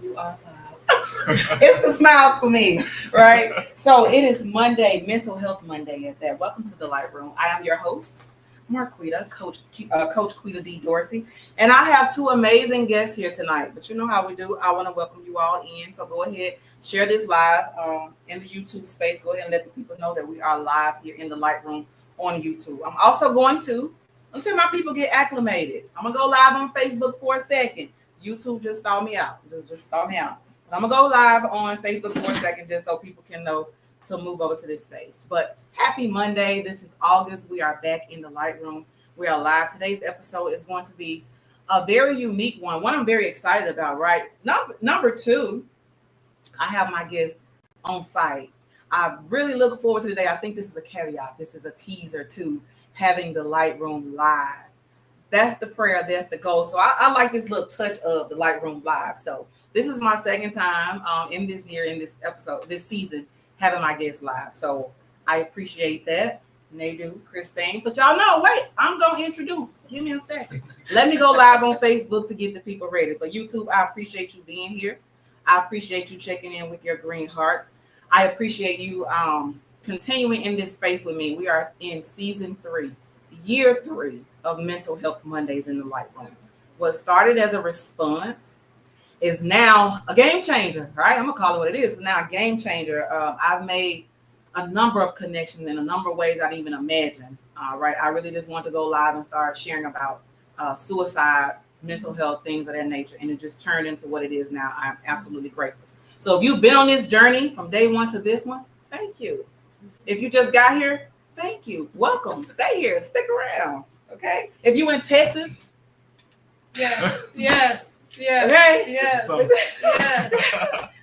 You are live. It's the smiles for me, right? So it is Monday, Mental Health Monday at that. Welcome to the Light Room. I am your host, Marquita, Coach Quita D. Dorsey, and I have two amazing guests here tonight. But you know how we do. I want to welcome you all in. So go ahead, share this live in the YouTube space. Go ahead and let the people know that we are live here in the Light Room on YouTube. I'm also going to, until my people get acclimated, I'm going to go live on Facebook for a second. YouTube just stall me out. Just stall me out. But I'm going to go live on Facebook for a second just so people can know to move over to this space. But happy Monday. This is August. We are back in the Light Room. We are live. Today's episode is going to be a very unique one I'm very excited about, right? Number two, I have my guest on site. I really look forward to today. I think this is a caveat. This is a teaser to having the Light Room live. That's the prayer. That's the goal. So I like this little touch of the Light Room live. So this is my second time in this year, in this episode, this season, having my guests live. So I appreciate that. Nedu, Christine. But y'all know, wait, I'm going to introduce. Give me a second. Let me go live on Facebook to get the people ready. But YouTube, I appreciate you being here. I appreciate you checking in with your green hearts. I appreciate you continuing in this space with me. We are in season 3, year 3 of Mental Health Mondays in the Light Room. What started as a response is now a game changer, right? I'm gonna call it what it is. It's now a game changer. I've made a number of connections in a number of ways I didn't even imagine. Right? I really just want to go live and start sharing about suicide, mental health, things of that nature, and it just turned into what it is now. I'm absolutely grateful. So if you've been on this journey from day one to this one, thank you. If you just got here, thank you. Welcome. Stay here. Stick around. Okay. If you in Texas, yes. Okay. Yes. Listen,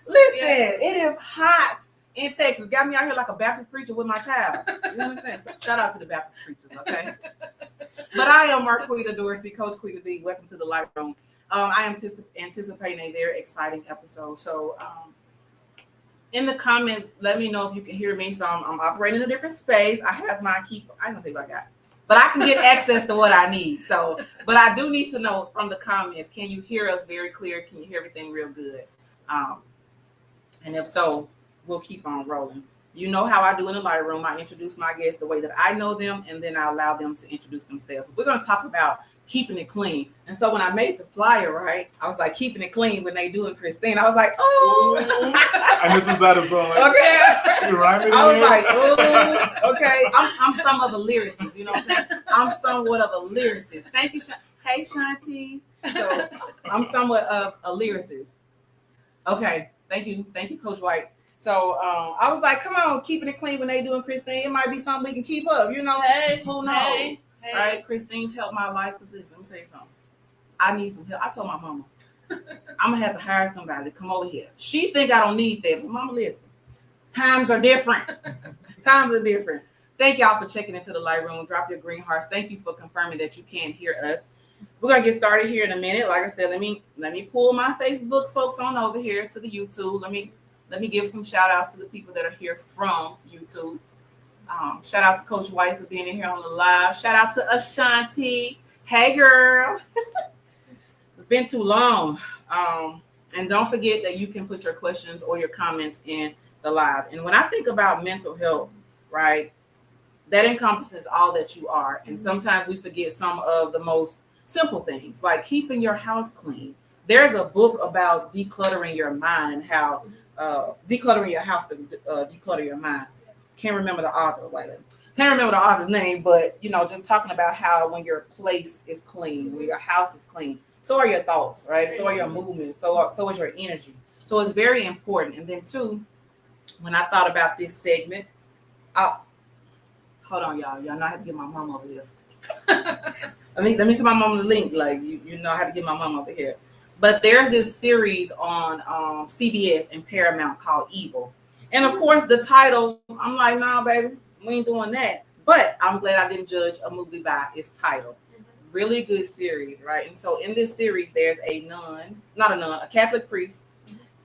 it is hot in Texas. Got me out here like a Baptist preacher with my towel. You know what I'm saying? So shout out to the Baptist preachers, okay? But I am Marquita Dorsey, Coach Quita D. Welcome to the Light Room. I am anticipating a very exciting episode. So in the comments, let me know if you can hear me. So I'm operating in a different space. I have my key. I ain't gonna say what I got, but I can get access to what I need. So, but I do need to know from the comments, can you hear us very clear? Can you hear everything real good? And if so, we'll keep on rolling. You know how I do in the Light Room. I introduce my guests the way that I know them, and then I allow them to introduce themselves. We're going to talk about keeping it clean. And so when I made the flyer, right, I was like, keeping it clean when they do it, Christine. I was like, oh. And this is that as well. Like, okay. You rhyming I was like, oh, okay. I'm some of a lyricist, you know what I'm saying? I'm somewhat of a lyricist. Thank you, hey, Shanti. So I'm somewhat of a lyricist. Okay. Thank you, Coach White. So I was like, come on, keeping it clean when they doing Christine. It might be something we can keep up, you know? Hey, who knows? Hey. Right? Christine's helped my life. Listen, let me tell you something. I need some help. I told my mama, I'm going to have to hire somebody to come over here. She think I don't need that. But mama, listen, times are different. Times are different. Thank y'all for checking into the Light Room. Drop your green hearts. Thank you for confirming that you can hear us. We're going to get started here in a minute. Like I said, let me pull my Facebook folks on over here to the YouTube. Let me give some shout outs to the people that are here from YouTube. Shout out to Coach White for being in here on the live. Shout out to Ashanti. Hey, girl. It's been too long. And don't forget that you can put your questions or your comments in the live. And when I think about mental health, right, that encompasses all that you are. And sometimes we forget some of the most simple things, like keeping your house clean. There's a book about decluttering your mind and how decluttering your house to declutter your mind. Can't remember the author. Can't remember the author's name, but you know, just talking about how when your place is clean, when your house is clean, so are your thoughts, right? So are your movements. So is your energy. So it's very important. And then too, when I thought about this segment, hold on, y'all. Y'all know I have to get my mom over here. let me send my mom the link. Like you know how to get my mom over here. But there's this series on CBS and Paramount called Evil. And of course, the title, I'm like, nah, baby, we ain't doing that. But I'm glad I didn't judge a movie by its title. Really good series, right? And so in this series, there's a Catholic priest,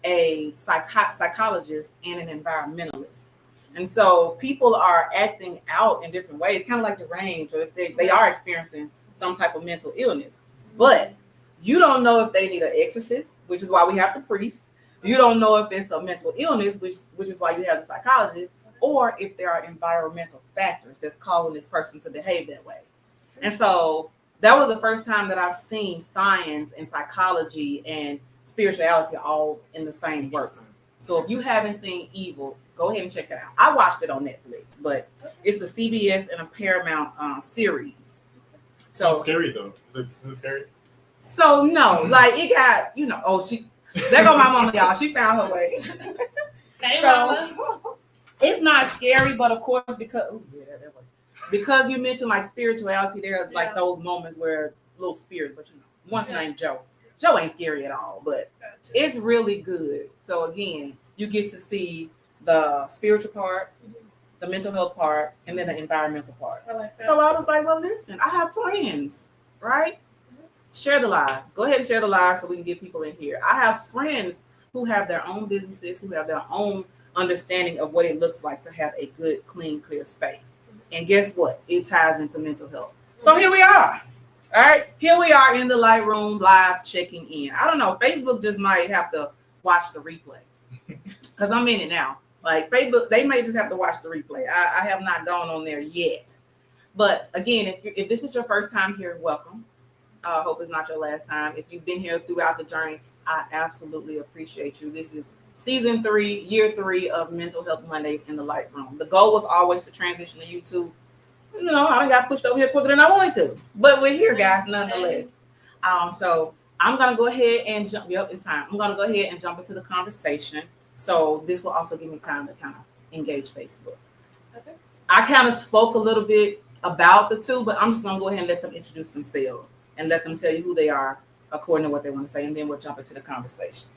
a psychologist, and an environmentalist. And so people are acting out in different ways, kind of like the range, or if they are experiencing some type of mental illness. But You don't know if they need an exorcist, which is why we have the priest. You don't know if it's a mental illness, which is why you have the psychologist, or if there are environmental factors that's causing this person to behave that way. And so that was the first time that I've seen science and psychology and spirituality all in the same works. So if you haven't seen Evil, go ahead and check it out. I watched it on Netflix, but it's a CBS and a Paramount series. So it's scary though. Is it scary? So no, like it got, there go my mama, y'all. She found her way. Hey, mama. It's not scary, but of course, because you mentioned like spirituality, there are like those moments where little spirits, but one's named Joe. Joe ain't scary at all, but it's really good. So again, you get to see the spiritual part, the mental health part, and then the environmental part. I like that. So I was like, well, listen, I have friends, right? Share the live. Go ahead and share the live so we can get people in here. I have friends who have their own businesses, who have their own understanding of what it looks like to have a good, clean, clear space. And guess what? It ties into mental health. So here we are. All right. Here we are in the light room live checking in. I don't know. Facebook just might have to watch the replay because I'm in it now. Like Facebook, they may just have to watch the replay. I have not gone on there yet. But again, if this is your first time here, welcome. I hope it's not your last time. If you've been here throughout the journey, I absolutely appreciate you. This is season 3, year 3 of Mental Health Mondays in the Light Room. The goal was always to transition to YouTube. I done got pushed over here quicker than I wanted to, but we're here, guys, nonetheless. So I'm gonna go ahead and jump. Yep, it's time. I'm gonna go ahead and jump into the conversation. So this will also give me time to kind of engage Facebook. Okay. I kind of spoke a little bit about the two, but I'm just gonna go ahead and let them introduce themselves and let them tell you who they are according to what they want to say, and then we'll jump into the conversation.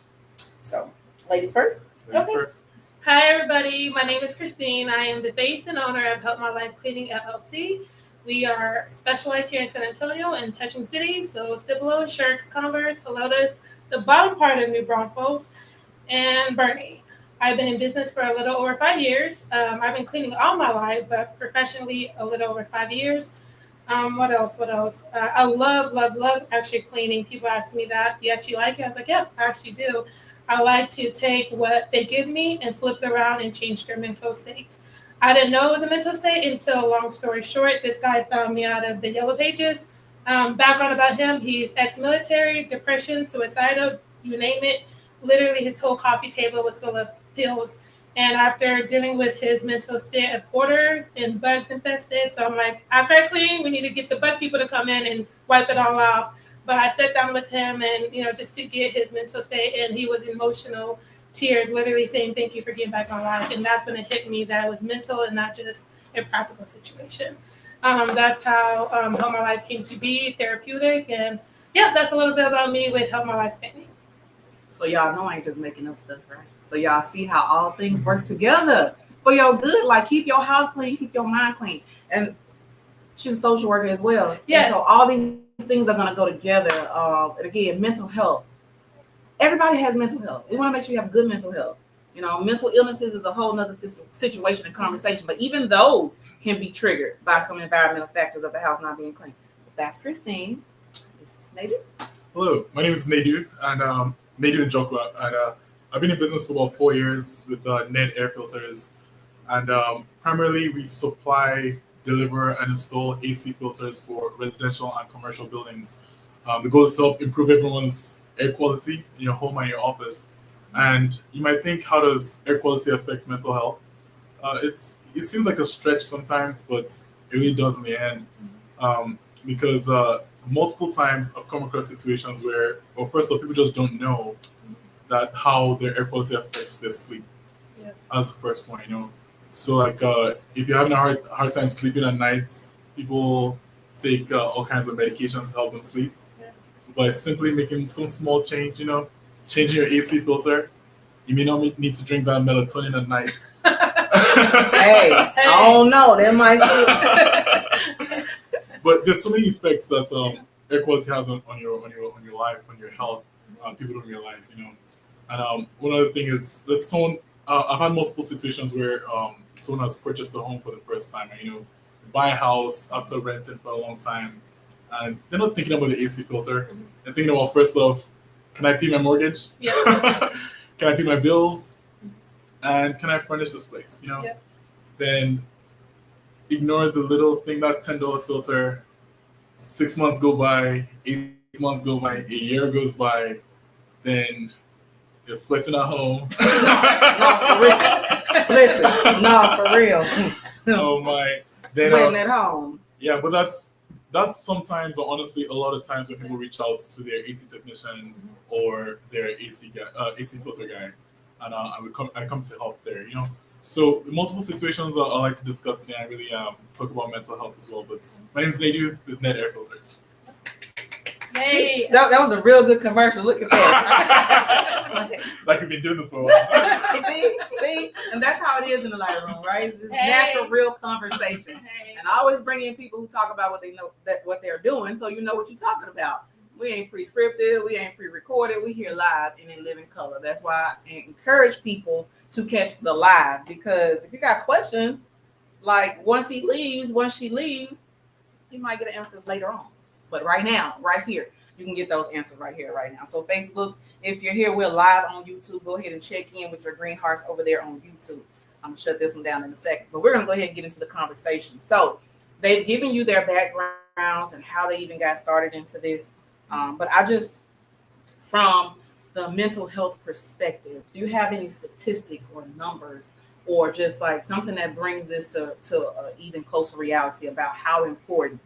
So, ladies first. Ladies first. Hi, everybody. My name is Christine. I am the face and owner of Help My Life Cleaning LLC. We are specialized here in San Antonio and touching cities, so Cibolo, Sherks, Converse, Helotes, the bottom part of New Braunfels, and Bernie. I've been in business for a little over 5 years. I've been cleaning all my life, but professionally a little over 5 years. What else? I love actually cleaning. People ask me that. Do you actually like it? I was like, yeah, I actually do. I like to take what they give me and flip it around and change their mental state. I didn't know it was a mental state until, long story short, this guy found me out of the Yellow Pages. Background about him, he's ex-military, depression, suicidal, you name it. Literally his whole coffee table was full of pills. And after dealing with his mental state of hoarders and bugs infested, so I'm like, after I clean, we need to get the bug people to come in and wipe it all out. But I sat down with him and, just to get his mental state, and he was emotional, tears, literally saying, thank you for getting back my life. And that's when it hit me that it was mental and not just a practical situation. That's how Help My Life came to be, therapeutic. And yeah, that's a little bit about me with Help My Life Cleaning. So y'all know I ain't just making up stuff, right? So y'all see how all things work together for your good. Like keep your house clean, keep your mind clean. And she's a social worker as well. Yes. And so all these things are going to go together. And again, mental health. Everybody has mental health. We want to make sure you have good mental health. Mental illnesses is a whole nother situation and conversation, but even those can be triggered by some environmental factors of the house not being clean. That's Christine. This is Nedu. Hello, my name is Nedu, and Nedu and Jokwa, and I've been in business for about 4 years with Ned Air Filters, and primarily we supply, deliver, and install AC filters for residential and commercial buildings. The goal is to help improve everyone's air quality in your home and your office. And you might think, how does air quality affect mental health? It seems like a stretch sometimes, but it really does in the end. Because multiple times I've come across situations where, well, first of all, people just don't know that how their air quality affects their sleep. Yes. As the first one, So like if you're having a hard time sleeping at night, people take all kinds of medications to help them sleep. Yeah. By simply making some small change, changing your AC filter, you may not need to drink that melatonin at night. Hey, I don't know. That might But there's so many effects that air quality has on your life, on your health. People don't realize, And one other thing is, I've had multiple situations where someone has purchased a home for the first time, and buy a house after renting for a long time, and they're not thinking about the AC filter. They're thinking about, first off, can I pay my mortgage? Yeah. Can I pay my bills? And can I furnish this place? You know. Yeah. Then ignore the little thing, that $10 filter. 6 months go by, 8 months go by, a year goes by, then you're sweating at home. No, for real. Listen, no, for real. Oh my. Then, Sweating at home. yeah, but that's sometimes, or honestly, a lot of times when people reach out to their AC technician or their AC guy, AC filter guy, and I come to help there. You know, so multiple situations I like to discuss today. I really talk about mental health as well. But my name is Nedu with Net Air Filters. Hey. That was a real good commercial. Look at that. Like we've been doing this for a while. see, and that's how it is in the lightroom, right? It's just Hey. natural, real conversation. Hey. And I always bring in people who talk about what they know, that what they're doing, so you know what you're talking about. We ain't pre-scripted, we ain't pre-recorded, we here live and in living color. That's why I encourage people to catch the live, because if you got questions, like once she leaves, you might get an answer later on. But right now, right here, you can get those answers right here, right now. So Facebook, if you're here, we're live on YouTube. Go ahead and check in with your green hearts over there on YouTube. I'm gonna shut this one down in a second, but we're gonna go ahead and get into the conversation. So they've given you their backgrounds and how they even got started into this. But I just, from the mental health perspective, do you have any statistics or numbers, or just like something that brings this to an even closer reality about how important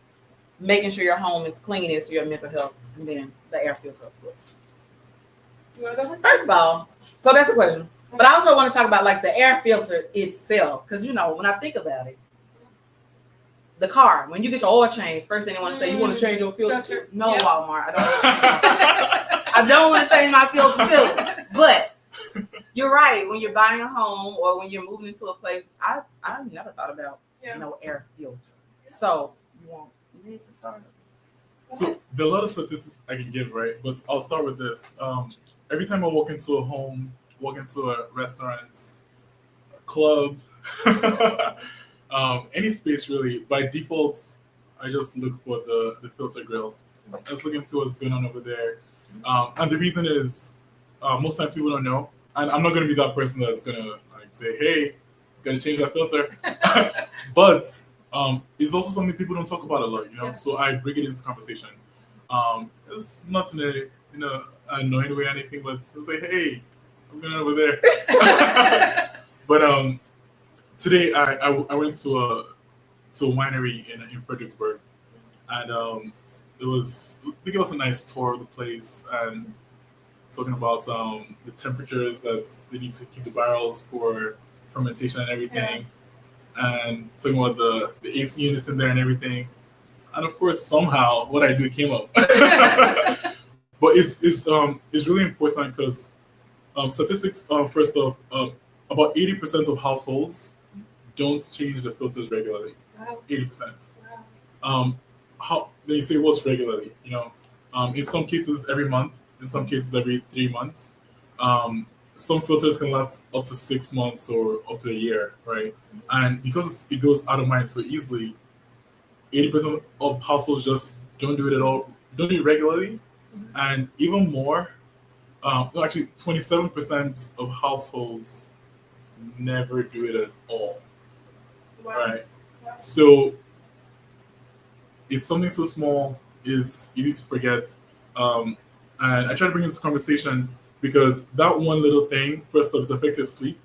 making sure your home is clean is to your mental health, and then the air filter, of course. You want to go next? First of all, so that's the question. But I also want to talk about like the air filter itself, because you know when I think about it, the car, when you get your oil changed, first thing they want to say, you want to change your filter? No, Yeah. Walmart, I don't want to change my filter too. But you're right. When you're buying a home or when you're moving into a place, I never thought about no air filter. So you need to start. So there are a lot of statistics I can give, right? But I'll start with this. Every time I walk into a home, walk into a restaurant, a club, any space really, by default, I just look for the filter grill. Just looking to see what's going on over there. And the reason is, most times people don't know. And I'm not going to be that person that's going to like say, hey, got to change that filter. But it's also something people don't talk about a lot, you know. Yeah. So I bring it into conversation. It's not in a annoying way or anything, but it's like, hey, what's going on over there? But today I went to a winery in Fredericksburg, and it was, I think it was a nice tour of the place, and talking about the temperatures that they need to keep the barrels for fermentation and everything. And talking about the AC units in there and everything. And of course, somehow what I do came up. But it's really important because statistics, first off, about 80% of households don't change the filters regularly. Wow. 80%. Wow. How they say what's regularly, you know? In some cases every month, in some cases every 3 months. Some filters can last up to 6 months or up to a year, right? And because it goes out of mind so easily, 80% of households just don't do it at all, don't do it regularly. And even more, no, actually 27% of households never do it at all, Wow. right? So it's something so small, is easy to forget. And I try to bring this conversation because that one little thing, first off, it affects your sleep.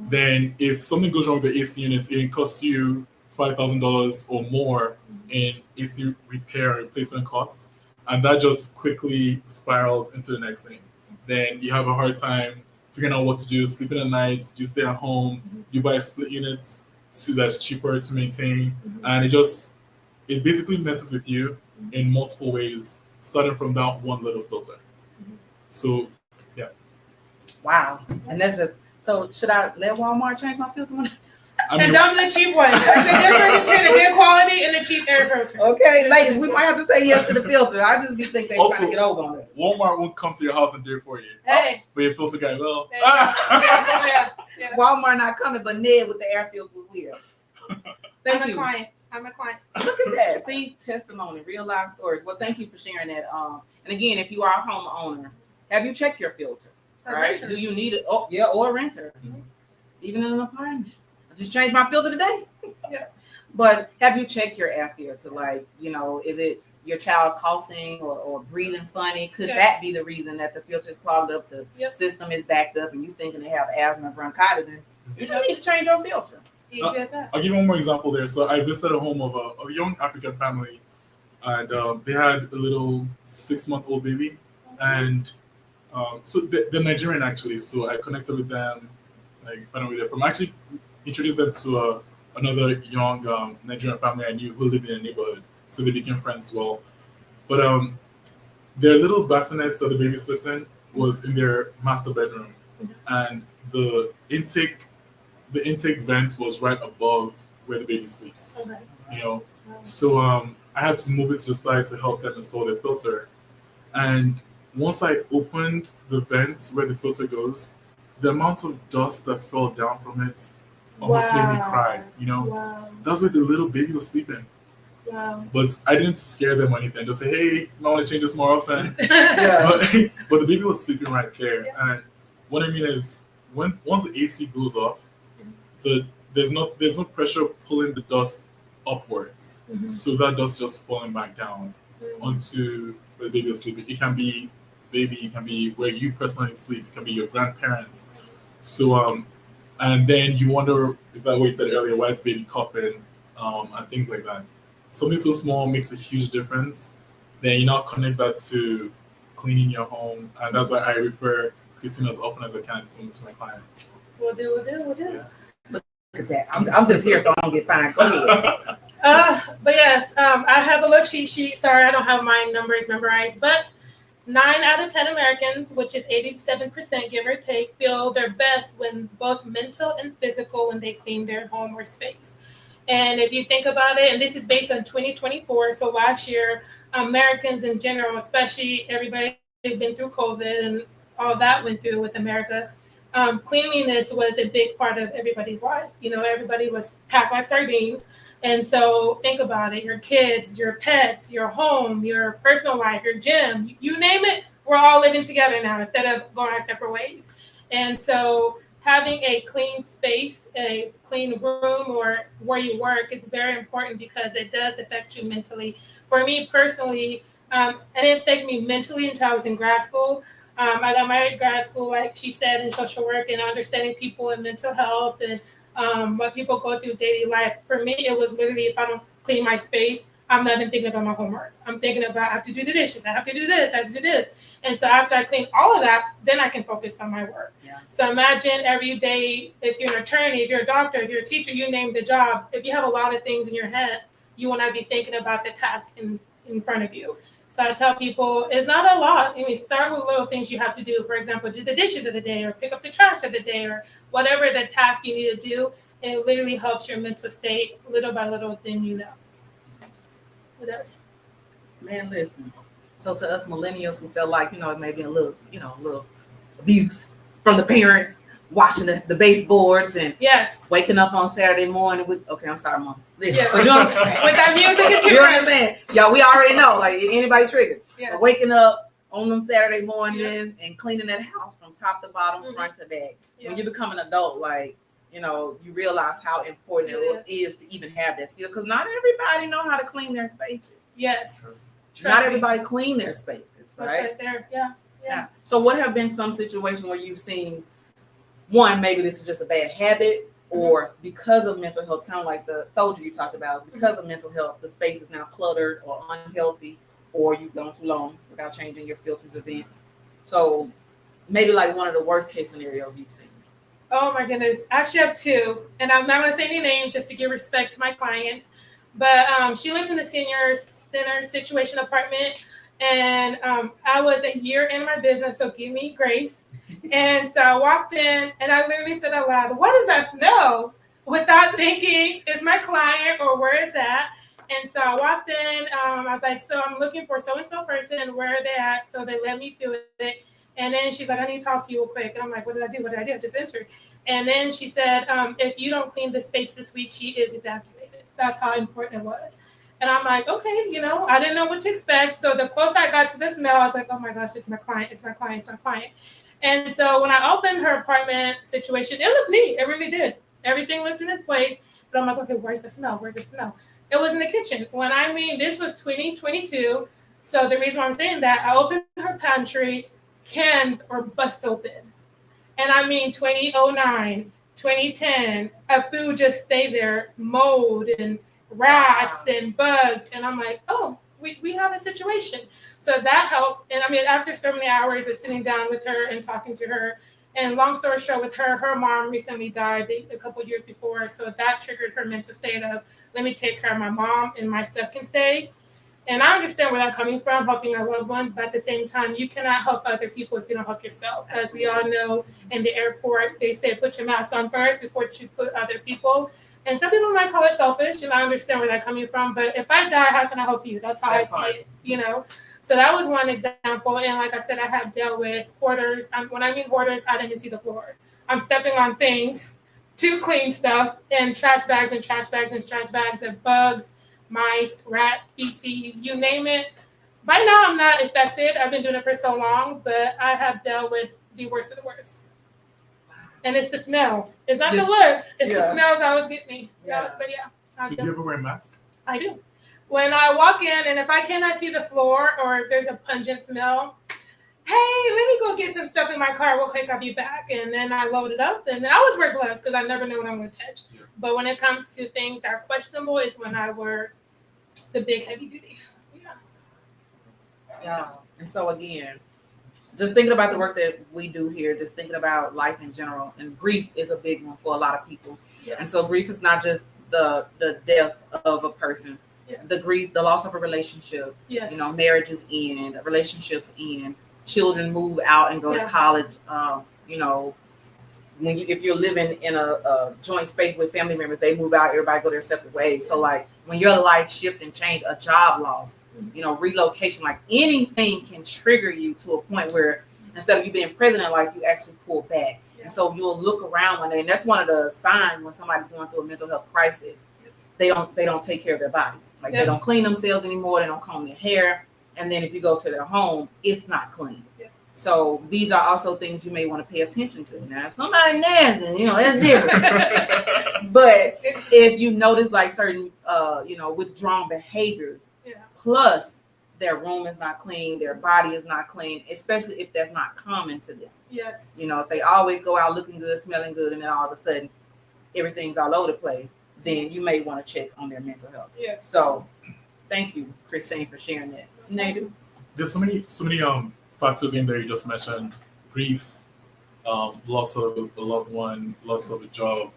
Then if something goes wrong with the AC units, it costs you $5,000 or more in AC repair and replacement costs. And that just quickly spirals into the next thing. Then you have a hard time figuring out what to do, sleeping at night, you stay at home, you buy split units so that's cheaper to maintain. And it basically messes with you in multiple ways, starting from that one little filter. So, yeah. Wow. And that's just, so should I let Walmart change my filter? I mean, And don't do the cheap ones. There's a difference between the good quality and the cheap air filter. Okay, ladies, we might have to say yes to the filter. I just think they're Also- trying to get over on it. Walmart won't come to your house and do it for you. Hey. But your filter guy will. Yeah. Walmart not coming, but Ned with the air filters will. Thank I'm you. a client. I'm a client. Look at that. See, testimony, real life stories. Well, thank you for sharing that. And again, if you are a homeowner, have you checked your filter? A Right? renter. Do you need it? Oh, yeah, or a renter. Mhm. Even in an apartment. I just changed my filter today. Yeah. But have you checked your air filter? Like, is it your child coughing or breathing funny? Could Yes. that be the reason that the filter is clogged up, the Yep. system is backed up, and you thinking they have asthma, bronchitis, and you just need to change your filter. Easy as that. I'll give you one more example there. So I visited a home of a young African family, and they had a little 6-month-old baby, and so they're Nigerian actually. So I connected with them, like found out where they're from. I actually introduced them to another young Nigerian family I knew who lived in the neighborhood, so they became friends as well. But their little bassinets that the baby sleeps in was in their master bedroom, and the intake vent was right above where the baby sleeps. Okay. You know, so I had to move it to the side to help them install the filter. And once I opened the vent where the filter goes, the amount of dust that fell down from it almost made me cry. Wow. That's where the little baby was sleeping. Wow. But I didn't scare them or anything. Just say, hey, you might want to change this more often. Yeah. But the baby was sleeping right there. Yeah. And what I mean is, once the AC goes off, there's no pressure pulling the dust upwards. Mhm. So that dust just falling back down onto where the baby is sleeping. It can be baby, it can be where you personally sleep, it can be your grandparents. So and then you wonder, exactly what you said earlier, why is the baby coughing, and things like that. Something so small makes a huge difference. Then you now connect that to cleaning your home, and that's why I refer Christine as often as I can to my clients. We'll do. Yeah. Look at that. I'm just here so I don't get fined. Go ahead. But yes, I have a little cheat sheet. Sorry, I don't have my numbers memorized, but 9 out of 10 Americans, which is 87%, give or take, feel their best when both mental and physical when they clean their home or space. And if you think about it, and this is based on 2024, so last year, Americans in general, especially everybody who's been through COVID and all that went through with America, cleanliness was a big part of everybody's life. Everybody was packed like sardines. And so think about it, your kids, your pets, your home, your personal life, your gym, you name it, we're all living together now instead of going our separate ways. And so having a clean space, a clean room or where you work is very important because it does affect you mentally. For me personally, it didn't affect me mentally until I was in grad school. I got married in grad school, like she said, in social work and understanding people and mental health and what people go through daily life. For me, it was literally, if I don't clean my space, I'm not even thinking about my homework. I'm thinking about, I have to do the dishes, I have to do this, I have to do this. And so after I clean all of that, then I can focus on my work. Yeah. So imagine every day, if you're an attorney, if you're a doctor, if you're a teacher, you name the job, if you have a lot of things in your head, you want to be thinking about the task in front of you. So I tell people, it's not a lot. Start with little things you have to do. For example, do the dishes of the day or pick up the trash of the day or whatever the task you need to do. It literally helps your mental state little by little, then you know. What else? Man, listen. So to us millennials who felt like, it may be a little abuse from the parents, washing the baseboards and Yes. waking up on Saturday morning with, okay, I'm sorry, Mom. Listen, Yeah. you know what I'm saying? With that music and You know what I'm toothbrush. saying? Y'all, we already know, like anybody triggered. Yes. But waking up on them Saturday mornings Yes. and cleaning that house from top to bottom, Mhm. front to back. Yeah. When you become an adult, like, you realize how important it is to even have that skill. Because not everybody know how to clean their spaces. Yes. Not everybody clean their spaces, That's right? right there. Yeah. So what have been some situations where you've seen, one, maybe this is just a bad habit, or because of mental health, kind of like the soldier you talked about, because of mental health, the space is now cluttered or unhealthy, or you've gone too long without changing your filters or vents. So maybe like one of the worst case scenarios you've seen. Oh my goodness. I actually have two. And I'm not going to say any names just to give respect to my clients. But she lived in a senior center situation apartment. And I was a year in my business, so give me grace. And so I walked in and I literally said out loud, "What is that smell?" Without thinking, is my client or where it's at? And so I walked in. I was like, "So I'm looking for so-and-so person. Where are they at?" So they led me through it. And then she's like, "I need to talk to you real quick." And I'm like, "What did I do? What did I do? I just entered." And then she said, "If you don't clean the space this week, she is evacuated." That's how important it was. And I'm like, okay, I didn't know what to expect. So the closer I got to the smell, I was like, oh my gosh, it's my client, it's my client, it's my client. And so when I opened her apartment situation, it looked neat. It really did. Everything looked in its place. But I'm like, okay, where's the smell? Where's the smell? It was in the kitchen. This was 2022. So the reason why I'm saying that, I opened her pantry, cans are bust open. And 2009, 2010, a food just stayed there, mold and rats and bugs. And I'm like, oh, we have a situation. So that helped. And after so many hours of sitting down with her and talking to her, and long story short, with her mom recently died a couple of years before. So that triggered her mental state of, let me take care of my mom and my stuff can stay. And I understand where that's coming from, helping our loved ones, but at the same time, you cannot help other people if you don't help yourself. As we all know, in the airport, they say put your mask on first before you put other people. And some people might call it selfish, and I understand where that's coming from. But if I die, how can I help you? That's how I see it, So that was one example. And like I said, I have dealt with hoarders. When I mean hoarders, I didn't see the floor. I'm stepping on things to clean stuff, and trash bags and trash bags and trash bags of bugs, mice, rat, feces, you name it. By now, I'm not affected. I've been doing it for so long, but I have dealt with the worst of the worst. And it's the smells. It's not the looks. It's the smells that always get me. Yeah. But yeah. So do you ever wear a mask? I do. When I walk in, and if I cannot see the floor or if there's a pungent smell, hey, let me go get some stuff in my car real quick. I'll be back. And then I load it up. And then I always wear gloves because I never know what I'm going to touch. Yeah. But when it comes to things that are questionable, it's when I wear the big heavy duty. Yeah. And so again, just thinking about the work that we do here, just thinking about life in general, and grief is a big one for a lot of people. Yes. And so grief is not just the death of a person. Yeah. The grief, the loss of a relationship. Yes. Marriages end, relationships end, children move out and go to college. If you're living in a joint space with family members, they move out, everybody go their separate ways. So like when your life shift and change, a job loss, relocation, like anything can trigger you to a point where instead of you being present in life, you actually pull back. Yeah. And so you'll look around one day, and that's one of the signs when somebody's going through a mental health crisis. They don't take care of their bodies. Like they don't clean themselves anymore. They don't comb their hair. And then if you go to their home, it's not clean. Yeah. So these are also things you may want to pay attention to. Now, if somebody nasty, that's different. But if you notice like certain, withdrawn behavior, plus their room is not clean, their body is not clean, especially if that's not common to them. Yes. If they always go out looking good, smelling good, and then all of a sudden everything's all over the place, then you may want to check on their mental health. Yes. So thank you, Christine, for sharing that. Nedu? There's so many factors in there you just mentioned: grief, loss of a loved one, loss of a job.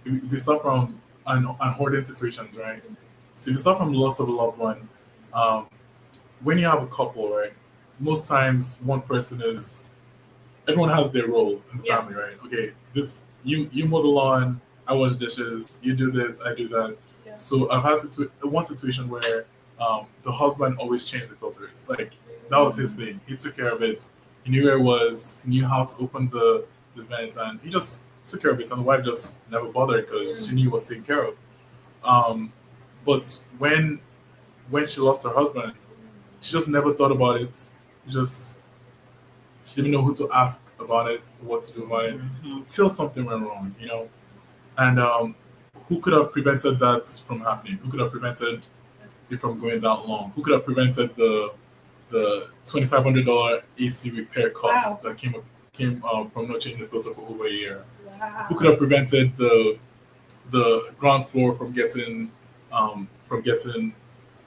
If we start from hoarding situations, right? So if you start from loss of a loved one, when you have a couple, right? Most times one person everyone has their role in the family, right? Okay, you mow the lawn, I wash dishes, you do this, I do that. Yeah. So I've had one situation where the husband always changed the filters. Like that was his thing. He took care of it. He knew where it was. He knew how to open the vent, and he just took care of it. And the wife just never bothered because she knew it was taken care of. But when she lost her husband, she just never thought about it. She didn't know who to ask about it, what to do about it, until something went wrong, And who could have prevented that from happening? Who could have prevented it from going that long? Who could have prevented the $2,500 AC repair cost that came from not changing the filter for over a year? Wow. Who could have prevented the ground floor from getting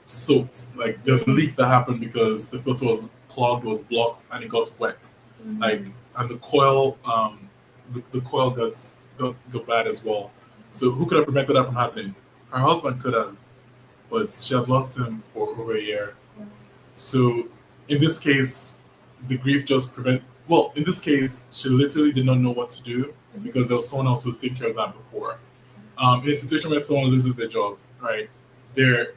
soaked? Like there's a leak that happened because the filter was clogged, was blocked, and it got wet. And the coil got bad as well. So who could have prevented that from happening? Her husband could have, but she had lost him for over a year. So in this case, the grief just in this case, she literally did not know what to do because there was someone else who was taking care of that before. In a situation where someone loses their job, right? They're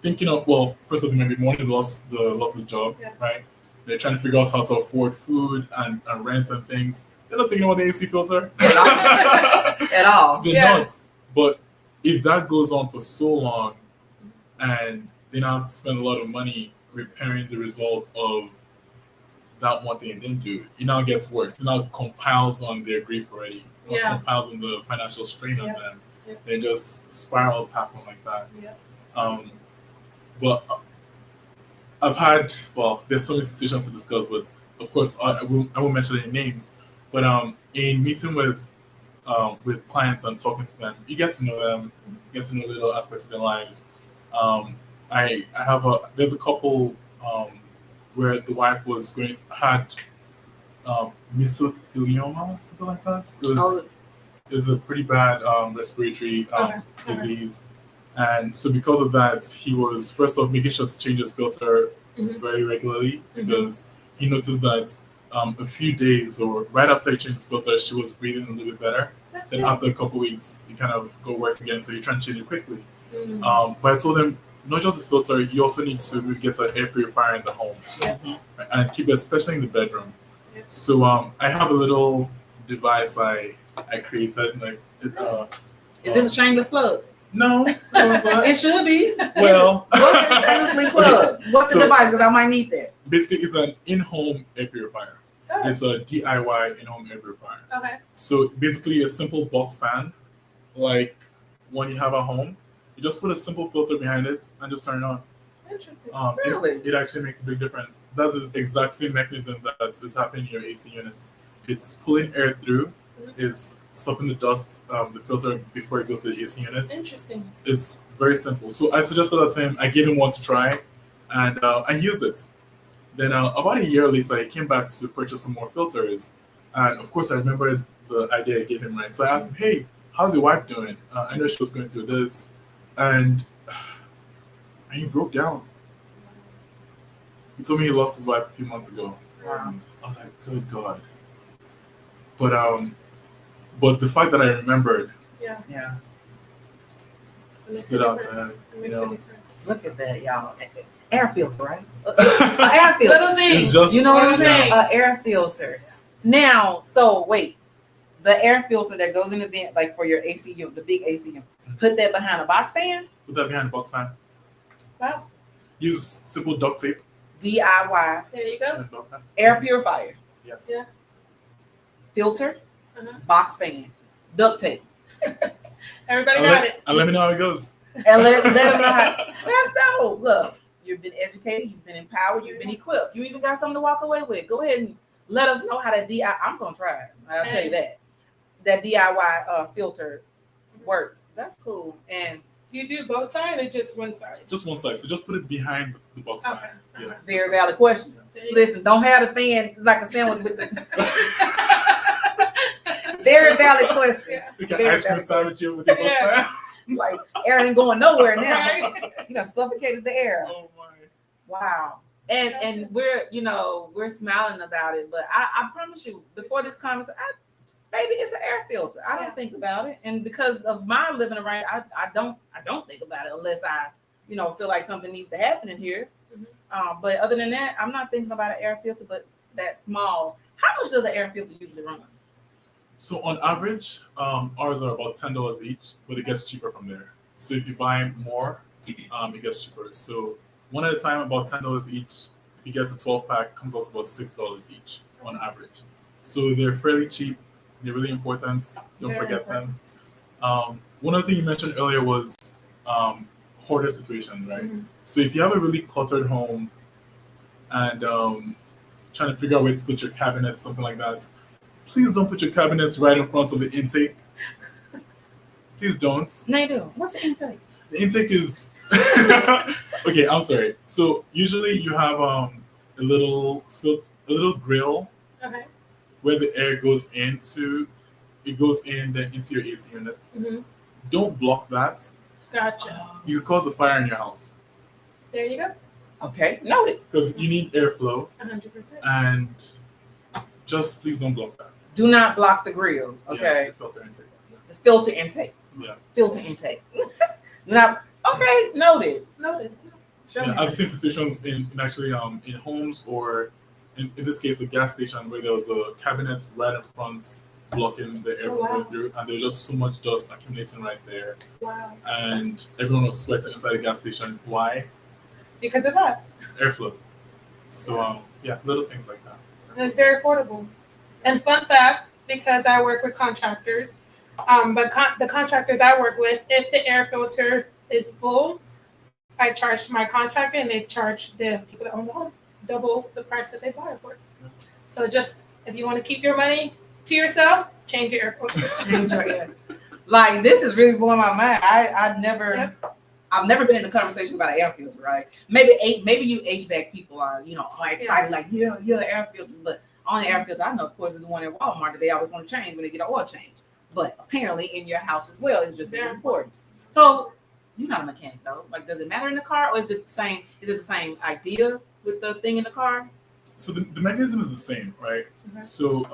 thinking of, first of all, maybe mourning the loss of the job, right? They're trying to figure out how to afford food and rent and things. They're not thinking about the AC filter. At all. They're not. But if that goes on for so long, and they now have to spend a lot of money repairing the result of that one thing they didn't do, it now gets worse. It now compiles on their grief already. Or Yeah. compiles on the financial strain on Yep. them. Yep. Then just spirals happen like that. Yeah. But I've had, well, there's so many situations to discuss, but of course I won't mention any names. But in meeting with clients and talking to them, you get to know them, you get to know little aspects of their lives. I have there's a couple where the wife had mesothelioma, something like that. It was a pretty bad respiratory Okay. disease. And so because of that, he was first off making sure to change his filter very regularly, because he noticed that a few days or right after he changed his filter, she was breathing a little bit better. That's Then good. after a couple weeks, it kind of got worse again. So he tried to change it quickly. Mm. But I told him, not just the filter, you also need to get an air purifier in the home and keep it, especially in the bedroom. Yep. So I have a little device I created. Like, Is this a shameless plug? no, it's not. It should be. Well, What's the shamelessly plug? What's the So- device? Because I might need that. basically, it's an in-home air purifier. Oh, It's a DIY in-home air purifier. okay. So basically, a simple box fan, like one you have at home. You just put a simple filter behind it and just turn it on. Interesting. Really? It actually makes a big difference. That's the exact same mechanism that is happening in your AC unit. It's pulling air through, is stopping the dust, the filter before it goes to the AC unit. Interesting. It's very simple. So I suggested that to him. I gave him one to try, and I used it. Then about a year later, he came back to purchase some more filters, and of course I remembered the idea I gave him. Right, so I asked him, "Hey, how's your wife doing? I know she was going through this," and he broke down. He told me he lost his wife a few months ago. Wow. I was like, "Good God!" But the fact that I remembered Yeah. Yeah. It makes Stood a out to difference. him, It makes you a know. difference. Look at that, y'all. Air filter, right? Air filter. Little things. it's just You know what I'm Little saying? things. Air filter. Now, so wait, the air filter that goes in the vent, like for your AC unit, the big AC unit, put that behind a box fan. put that behind the box fan. Wow. Use simple duct tape. DIY There you go. And duct fan. air purifier, Yes. Yeah. filter, Uh-huh. box fan, duct tape, Everybody And got let, it. and let me know how it goes. and let them know how. That's dope. Look, you've been educated, you've been empowered, you've been equipped. You even got something to walk away with. Go ahead and let us know how that DIY. I'm gonna try it. I'll tell you that. That DIY filter works. That's cool. And You do both sides or just one side? Just one side. So just put it behind the box fan. Okay. Yeah. very valid question. There you Listen, don't have the fan like a sandwich with the. go. Very valid question. Yeah. You can Very ice cream valid. sandwich you with your box Yeah. fan. Like air ain't going nowhere now. Right. You know, suffocated the air. Oh my. Wow. And we're smiling about it, but I promise you, before this conversation, maybe it's an air filter. I don't Yeah. think about it, and because of my living around, I don't think about it unless I feel like something needs to happen in here. But other than that, I'm not thinking about an air filter. But that small, how much does an air filter usually run? So on average, ours are about $10 each, but it gets cheaper from there. So if you buy more, it gets cheaper. So one at a time, about $10 each. If you get a 12-pack, comes out to about $6 each on average. So they're fairly cheap. They're really important. Don't Very forget important. them. One other thing you mentioned earlier was hoarder situation, right? Mhm. So if you have a really cluttered home and trying to figure out where to put your cabinets, something like that, please don't put your cabinets right in front of the intake. Please don't. Nedu, what's the intake? The intake is okay. I'm sorry. So usually you have a little grill Okay. where the air goes into. It goes in then into your AC unit. Mm-hmm. Don't block that. Gotcha. You could cause a fire in your house There you go. Okay, noted. because you need airflow, 100%. and just please don't block that. Do not block the grill. Yeah, Okay, the filter intake. the filter intake. Yeah. Filter intake. Do not. Okay, noted. Noted. Show Yeah, me. I've seen situations in actually in homes or in this case a gas station where there was a cabinet right in front blocking the air Oh, from wow. going through, and there was just so much dust accumulating right there, Wow. and everyone was sweating inside the gas station. Why? Because of that. Airflow. So yeah, little things like that. And it's very affordable. And fun fact, because I work with contractors, the contractors I work with, if the air filter is full, I charge my contractor and they charge the people that own the home double the price that they buy it for. So just if you want to keep your money to yourself, change your air filters. Change your air. Like, this is really blowing my mind. I've never been in a conversation about an air filter, right? Maybe you HVAC people are, excited, like, yeah, air filter. But on the air filter, I know, of course, is the one at Walmart that they always want to change when they get an oil change. But apparently in your house as well is just as important. So you're not a mechanic though. Like, does it matter in the car, or is it the same? Is it the same idea with the thing in the car? So the mechanism is the same, right? Okay. So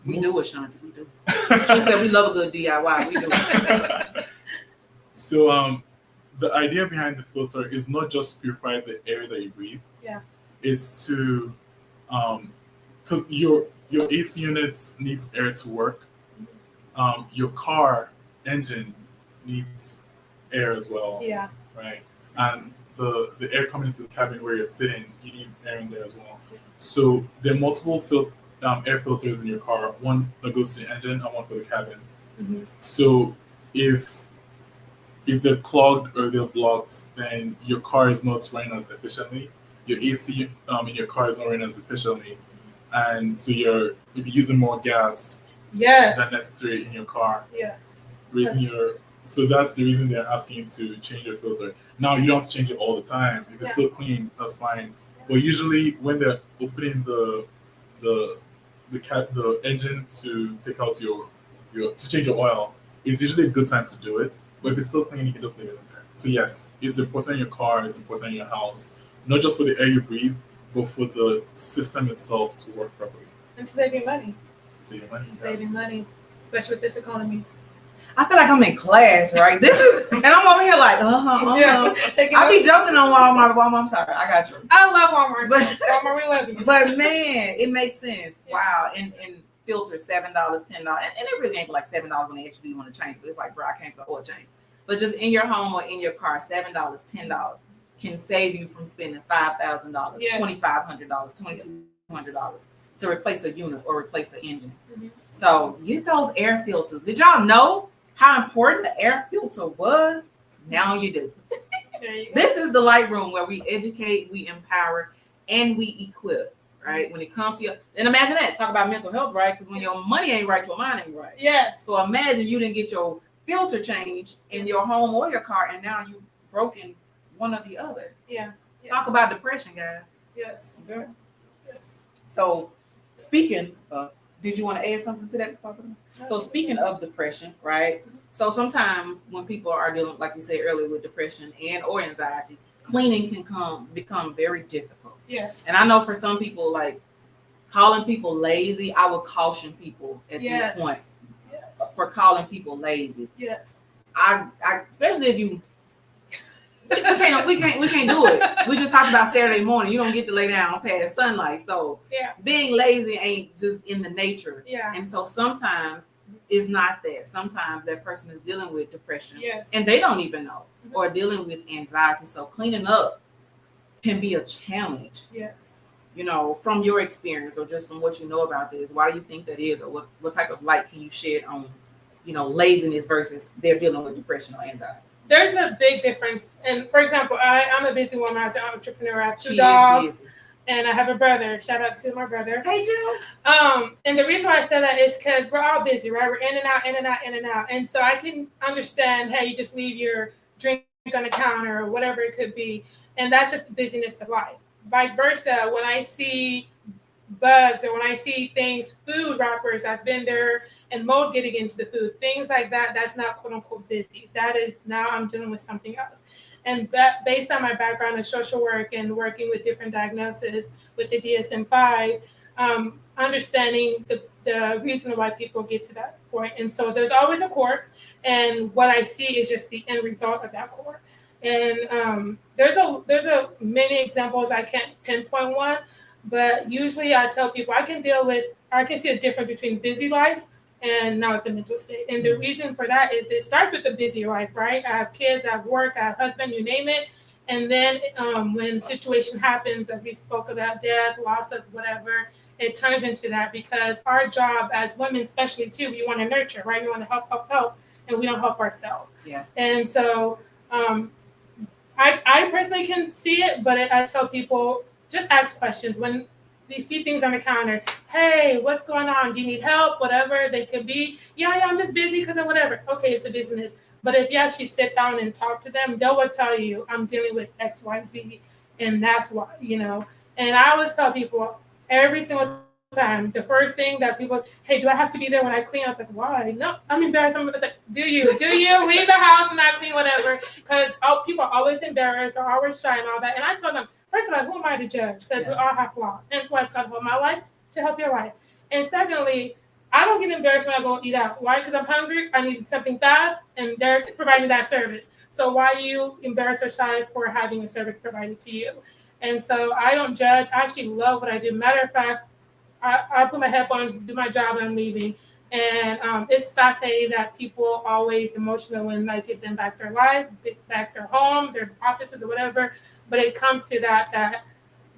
We do it, Shanti. We do. She said we love a good DIY. We do it. So the idea behind the filter is not just to purify the air that you breathe. Yeah. It's to because your AC units needs air to work. Your car engine needs air as well. Yeah. Right. And the air coming into the cabin where you're sitting, you need air in there as well. So there are multiple air filters in your car. One that goes to the engine and one for the cabin. Mm-hmm. So if they're clogged or they're blocked, then your car is not running as efficiently. Your AC in your car is not running as efficiently, and so you're using more gas Yes. than necessary in your car. Yes. So that's the reason they're asking you to change your filter. Now you don't have to change it all the time. If it's still clean, that's fine. But usually when they're opening the engine to take out your to change your oil, it's usually a good time to do it. But if it's still clean, you can just leave it in there. So yes, it's important in your car, it's important in your house, not just for the air you breathe, but for the system itself to work properly. And to save you money. Saving money. Saving money, especially with this economy. I feel like I'm in class, right? This is, and I'm over here like, Yeah. I be joking on Walmart. I'm sorry, I got you. I love Walmart. But Walmart, we love you. But man, it makes sense. Yeah. Wow, and filters $7, $10, and it really ain't like $7 when they actually want to change it. But it's like, bro, I can't go oil change. But just in your home or in your car, $7, $10 can save you from spending $5,000, Yes. $2,500, $2,200 to replace a unit or replace an engine. Mm-hmm. So get those air filters. Did y'all know how important the air filter was? Now you do. There you go. This is the light room where we educate, we empower, and we equip. Right? When it comes to your, and imagine that. Talk about mental health, right? Because when your money ain't right, your mind ain't right. Yes. So imagine you didn't get your filter changed in your home or your car, and now you broken one or the other. Yeah. Talk about depression, guys. Yes. Okay. Yes. So speaking of, did you want to add something to that before? So speaking of depression, right? So sometimes when people are dealing, like we said earlier, with depression and or anxiety, cleaning can become very difficult. Yes. And I know for some people, like calling people lazy, I would caution people at this point for calling people lazy. Yes. I especially if you we can't do it. We just talked about Saturday morning. You don't get to lay down past sunlight. So being lazy ain't just in the nature. Yeah. And so sometimes it's not that. Sometimes that person is dealing with depression. Yes. And they don't even know. Mm-hmm. Or dealing with anxiety. So cleaning up can be a challenge. Yes. You know, from your experience or just from what you know about this, why do you think that is? Or what type of light can you shed on, laziness versus they're dealing with depression or anxiety? There's a big difference. And for example, I'm a busy woman. I'm an entrepreneur. I have 2 dogs and I have a brother. Shout out to my brother. Hey, Joe. And the reason why I say that is because we're all busy, right? We're in and out, in and out, in and out. And so I can understand, hey, you just leave your drink on the counter or whatever it could be. And that's just the busyness of life. Vice versa, when I see bugs or when I see things, food wrappers, I've been there and mold getting into the food, things like that, that's not quote unquote busy. That is now I'm dealing with something else. And that based on my background in social work and working with different diagnoses with the DSM-5, understanding the reason why people get to that point. And so there's always a core, and what I see is just the end result of that core. And there's a many examples. I can't pinpoint one, But usually I tell people I can see a difference between busy life and now it's a mental state. And the reason for that is it starts with the busy life, right? I have kids, I have work, I have husband, you name it. And then when situation happens, as we spoke about death, loss of whatever, it turns into that because our job as women, especially too, we want to nurture, right? We want to help, and we don't help ourselves. Yeah. And so I personally can see it, but I tell people just ask questions when you see things on the counter. Hey, what's going on? Do you need help? Whatever they could be. Yeah, I'm just busy because of whatever. Okay, it's a business. But if you actually sit down and talk to them, they will tell you, I'm dealing with X, Y, Z, and that's why, And I always tell people every single time, the first thing that people, hey, do I have to be there when I clean? I was like, why? No, I'm embarrassed. I was like, do you leave the house and not clean, whatever? Because people are always embarrassed or always shy and all that. And I tell them, first of all, who am I to judge? Because we all have flaws. Hence why it's talking about my life to help your life. And secondly, I don't get embarrassed when I go eat out. Why? Because I'm hungry. I need something fast, and they're providing that service. So why are you embarrassed or shy for having a service provided to you? And so I don't judge. I actually love what I do. Matter of fact, I put my headphones, do my job, and I'm leaving. And it's fascinating that people always emotional when I give them back their life, back their home, their offices, or whatever. But it comes to that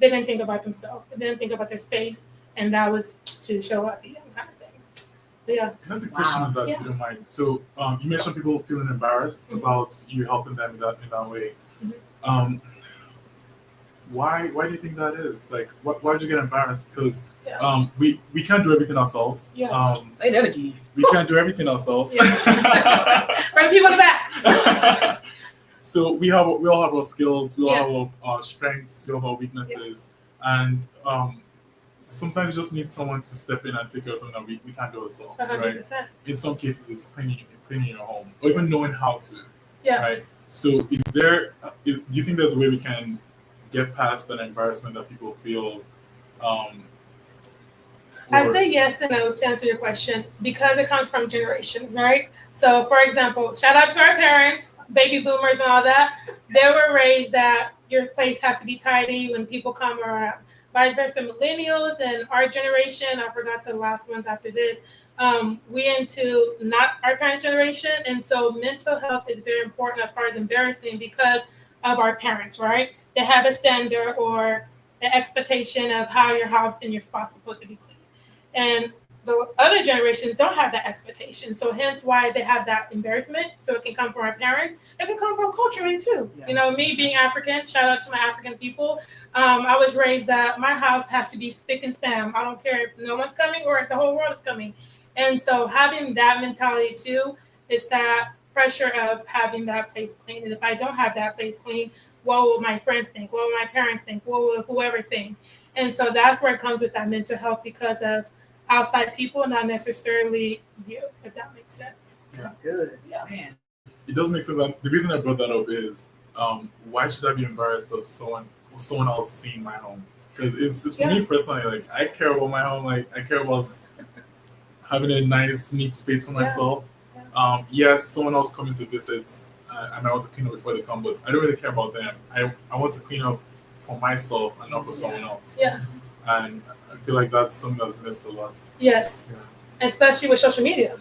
they didn't think about themselves. They didn't think about their space, and that was to show up, kind of thing. But yeah. Can I ask a question on that, if you don't mind? So you mentioned people feeling embarrassed about you helping them in that way. Mm-hmm. Why do you think that is? Like, why did you get embarrassed? Because we can't do everything ourselves. Yes. Say that again. We can't do everything ourselves. Yes. For the people in the back. So we all have our skills, we all have our strengths, we all have our weaknesses, and sometimes you just need someone to step in and take care of something that we can't do ourselves. 100%. Right? In some cases, it's cleaning your home, or even knowing how to. Yes. Right. So do you think there's a way we can get past that embarrassment that people feel? I say yes and no to answer your question because it comes from generations, right? So, for example, shout out to our parents, baby boomers and all that. They were raised that your place has to be tidy when people come around. Vice versa, millennials and our generation, I forgot the last ones after this, we into not our parents' generation. And so mental health is very important as far as embarrassing because of our parents, right? They have a standard or an expectation of how your house and your spot's supposed to be clean. And the other generations don't have that expectation. So hence why they have that embarrassment. So it can come from our parents. It can come from culturally too. Yeah. Me being African, shout out to my African people. I was raised that my house has to be spick and span. I don't care if no one's coming or if the whole world is coming. And so having that mentality too, is that pressure of having that place clean. And if I don't have that place clean, what will my friends think? What will my parents think? What will whoever think? And so that's where it comes with that mental health because of outside people, not necessarily you, if that makes sense. That's good. Yeah, man. It does make sense. The reason I brought that up is why should I be embarrassed of someone else seeing my home? Because it's for me personally. Like I care about my home. Like I care about having a nice, neat space for myself. Yeah. Yes, someone else coming to visit, I might want to clean up before they come, but I don't really care about them. I want to clean up for myself and not for someone else. Yeah. And I feel like that's something that's missed a lot. Yes. Yeah. Especially with social media.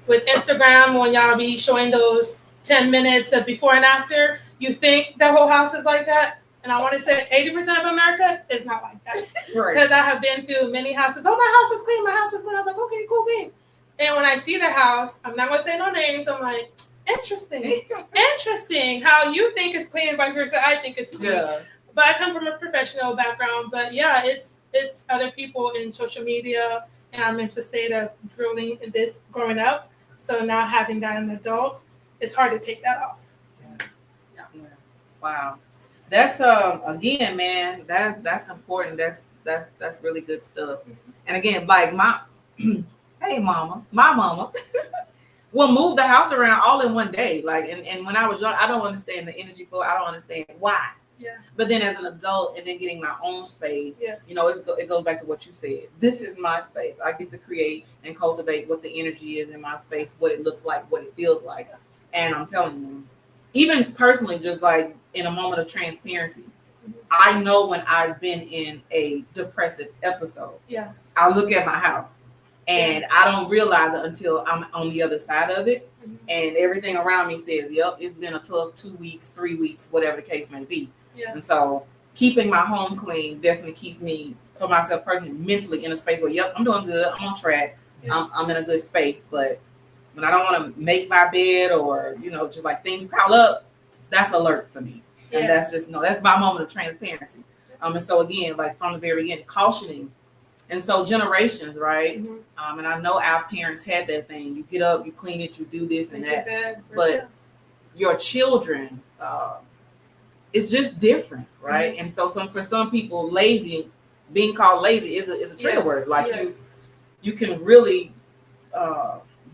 With Instagram, when y'all be showing those 10 minutes of before and after, you think the whole house is like that. And I want to say 80% of America is not like that. Right. Because I have been through many houses. Oh, my house is clean. My house is clean. I was like, okay, cool beans. And when I see the house, I'm not going to say no names. I'm like, interesting. Interesting how you think it's clean, vice versa. I think it's clean. Yeah. But I come from a professional background. But yeah, it's other people in social media and our mental state of drilling in this growing up. So now having that an adult, it's hard to take that off. Yeah. Wow. That's again, man, that's important. That's really good stuff. And again, like my mama will move the house around all in one day. Like and when I was young, I don't understand the energy for it. I don't understand why. Yeah. But then as an adult and then getting my own space, yes. It goes back to what you said. This is my space. I get to create and cultivate what the energy is in my space, what it looks like, what it feels like. And I'm telling you, even personally, just like in a moment of transparency, I know when I've been in a depressive episode. Yeah. I look at my house and I don't realize it until I'm on the other side of it. And everything around me says, yep, it's been a tough 2 weeks, 3 weeks, whatever the case may be. Yeah. And so keeping my home clean definitely keeps me, for myself personally, mentally in a space where, yep, I'm doing good. I'm on track. Yeah. I'm in a good space. But when I don't want to make my bed or, just like things pile up, that's alert for me. And that's just, that's my moment of transparency. And so again, like from the very end, cautioning. And so generations, right? And I know our parents had that thing. You get up, you clean it, you do this and that. But your children, it's just different, right? And so for some people, being called lazy is a trigger word. Like you can really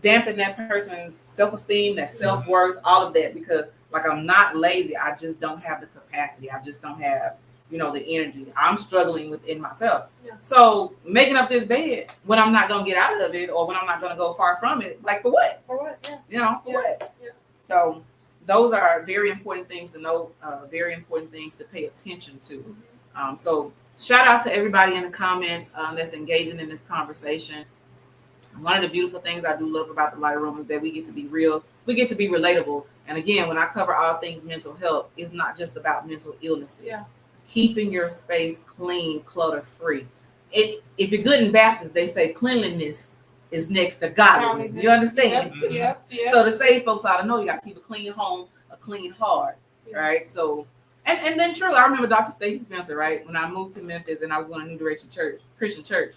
dampen that person's self-esteem, that self-worth, all of that, because like I'm not lazy. I just don't have the capacity. I just don't have, the energy. I'm struggling within myself. Yeah. So making up this bed when I'm not going to get out of it or when I'm not going to go far from it, like for what? For what? Yeah. For what? Yeah. So those are very important things to know, very important things to pay attention to. So shout out to everybody in the comments that's engaging in this conversation. One of the beautiful things I do love about the Light Room is that we get to be real. We get to be relatable. And again, when I cover all things mental health, it's not just about mental illnesses. Yeah. Keeping your space clean, clutter-free. If you're good in Baptist, they say cleanliness is next to godliness. You understand? Yep. So to save folks out to know, you got to keep a clean home, a clean heart, right? So, and then true, I remember Dr. Stacy Spencer, right? When I moved to Memphis and I was going to New Direction Church, Christian Church.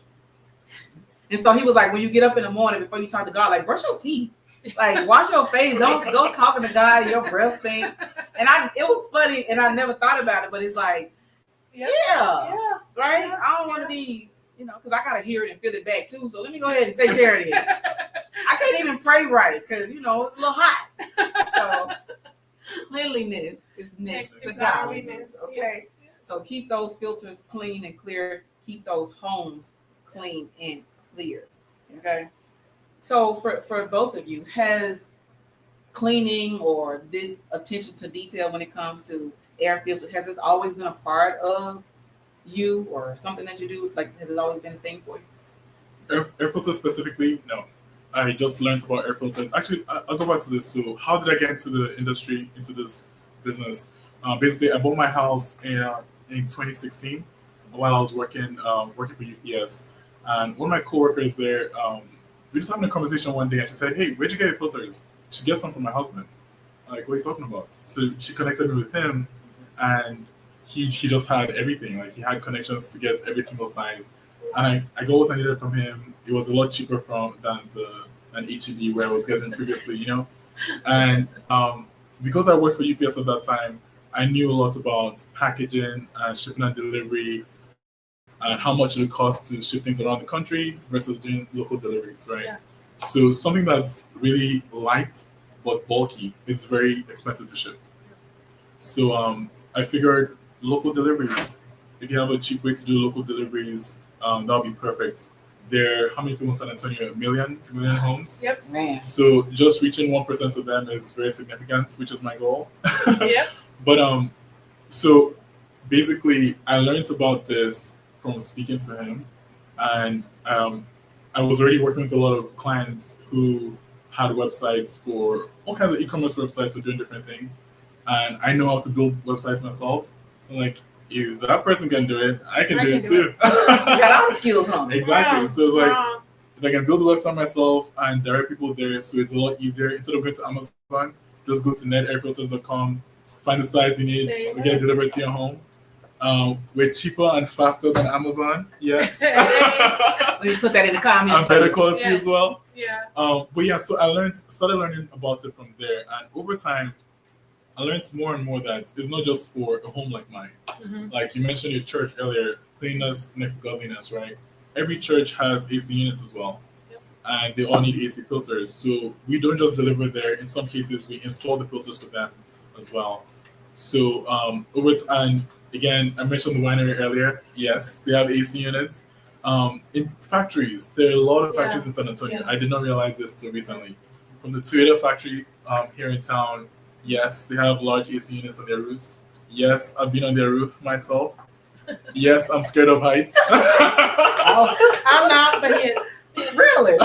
And so he was like, when you get up in the morning, before you talk to God, like brush your teeth, like wash your face. Don't go talking to God. Your breath stink. And it was funny, and I never thought about it, but it's like, right? I don't want to be, because I gotta hear it and feel it back too. So let me go ahead and take care of this. I can't even pray right because it's a little hot. So cleanliness is next to godliness. Okay, so keep those filters clean and clear. Keep those homes clean and clear. Okay. So for both of you, has cleaning or this attention to detail when it comes to air filters, has this always been a part of you or something that you do? Like, has it always been a thing for you? Air filters specifically, no. I just learned about air filters. Actually, I'll go back to this. So how did I get into the industry, into this business? Basically, I bought my house in 2016 while I was working for UPS. And one of my coworkers there, we were just having a conversation one day, and she said, "Hey, where'd you get your filters?" She gets some from my husband. I'm like, what are you talking about? So she connected me with him, and he just had everything. Like, he had connections to get every single size. And I got what I needed from him. It was a lot cheaper than HEB where I was getting previously, And because I worked for UPS at that time, I knew a lot about packaging and shipping and delivery, and how much it would cost to ship things around the country versus doing local deliveries, right? Yeah. So something that's really light but bulky is very expensive to ship. So I figured local deliveries, if you have a cheap way to do local deliveries, that would be perfect. How many people in San Antonio? A million homes? Yep. Man. So just reaching 1% of them is very significant, which is my goal. Yep. But so basically I learned about this from speaking to him, and I was already working with a lot of clients who had websites for all kinds of e-commerce websites for doing different things, and I know how to build websites myself. So I'm like, if that person can do it, I can do it too. You got all the skills, huh? Exactly. So it's like, if I can build a website myself and direct people there, so it's a lot easier. Instead of going to Amazon, just go to netairfilters.com, find the size you need, we get it delivered to your home. We're cheaper and faster than Amazon. Yes. Let me put that in the comments. And better quality as well. Yeah. But yeah, so I started learning about it from there, and over time, I learned more and more that it's not just for a home like mine. Mm-hmm. Like you mentioned your church earlier, cleanliness next to godliness, right? Every church has AC units as well. Yep. And they all need AC filters. So we don't just deliver there. In some cases, we install the filters for them as well. So and again, I mentioned the winery earlier. Yes, they have AC units. In factories, there are a lot of factories in San Antonio. I did not realize this till recently. From the Toyota factory here in town, yes, they have large AC units on their roofs. Yes, I've been on their roof myself. Yes, I'm scared of heights. Oh, I'm not, but he is. really?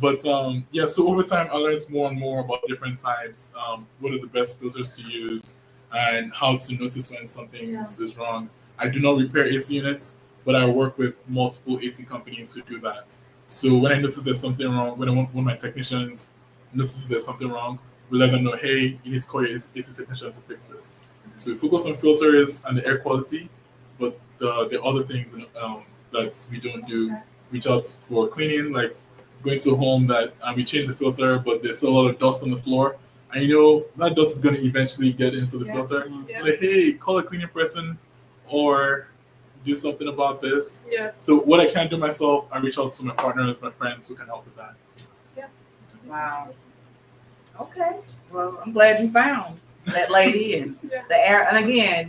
But yeah, so over time, I learned more and more about different types, what are the best filters to use, and how to notice when something is wrong. I do not repair AC units, but I work with multiple AC companies who do that. So when I notice there's something wrong, when one of my technicians notices there's something wrong, we let them know, hey, you need to call your AC technician to fix this. So we focus on filters and the air quality, but the other things that we don't do, reach out for cleaning, like going to a home that we change the filter, but there's still a lot of dust on the floor. And you know that dust is going to eventually get into the filter. Yeah. Say, hey, call a cleaning person or do something about this. Yeah. So what I can't do myself, I reach out to my partners, my friends who can help with that. Yeah. Wow. Okay. Well, I'm glad you found that lady and Yeah. the air. And again,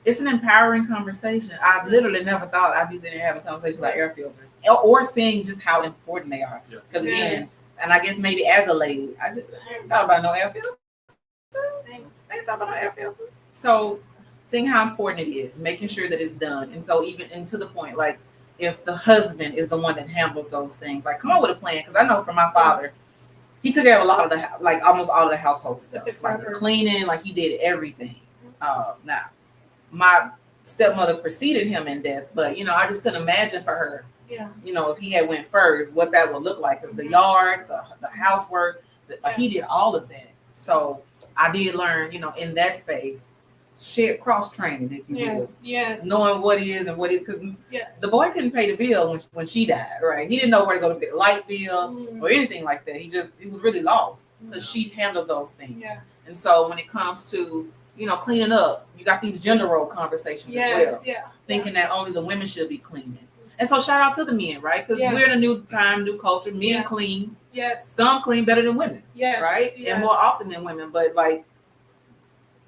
it's an empowering conversation. I literally never thought I'd be sitting here having a conversation about air filters or seeing just how important they are. Yes. Because again, and I guess maybe as a lady, I ain't thought about no air filter. I ain't thought about no air filter. So seeing how important it is, making sure that it's done. And so even and to the point, like if the husband is the one that handles those things, like come up with a plan. Because I know from my father, he took care of a lot of the like almost all of the household stuff, like the cleaning, like he did everything. Now, my stepmother preceded him in death, but you know, I just couldn't imagine for her. Yeah. You know, if he had went first, what that would look like. Because the yard, the housework, he did all of that. So I did learn, you know, in that space, share cross training, if you will. Yes. Knowing what is and what is, because Yes. the boy couldn't pay the bill when she died, right? He didn't know where to go to pay the light bill or anything like that. He was really lost because she handled those things. Yeah. And so when it comes to, you know, cleaning up, you got these gender role conversations as well. Yeah. Thinking that only the women should be cleaning. And so shout out to the men, right? Because we're in a new time, new culture. Men clean. Yes. Some clean better than women. Yes. Right? Yes. And more often than women. But like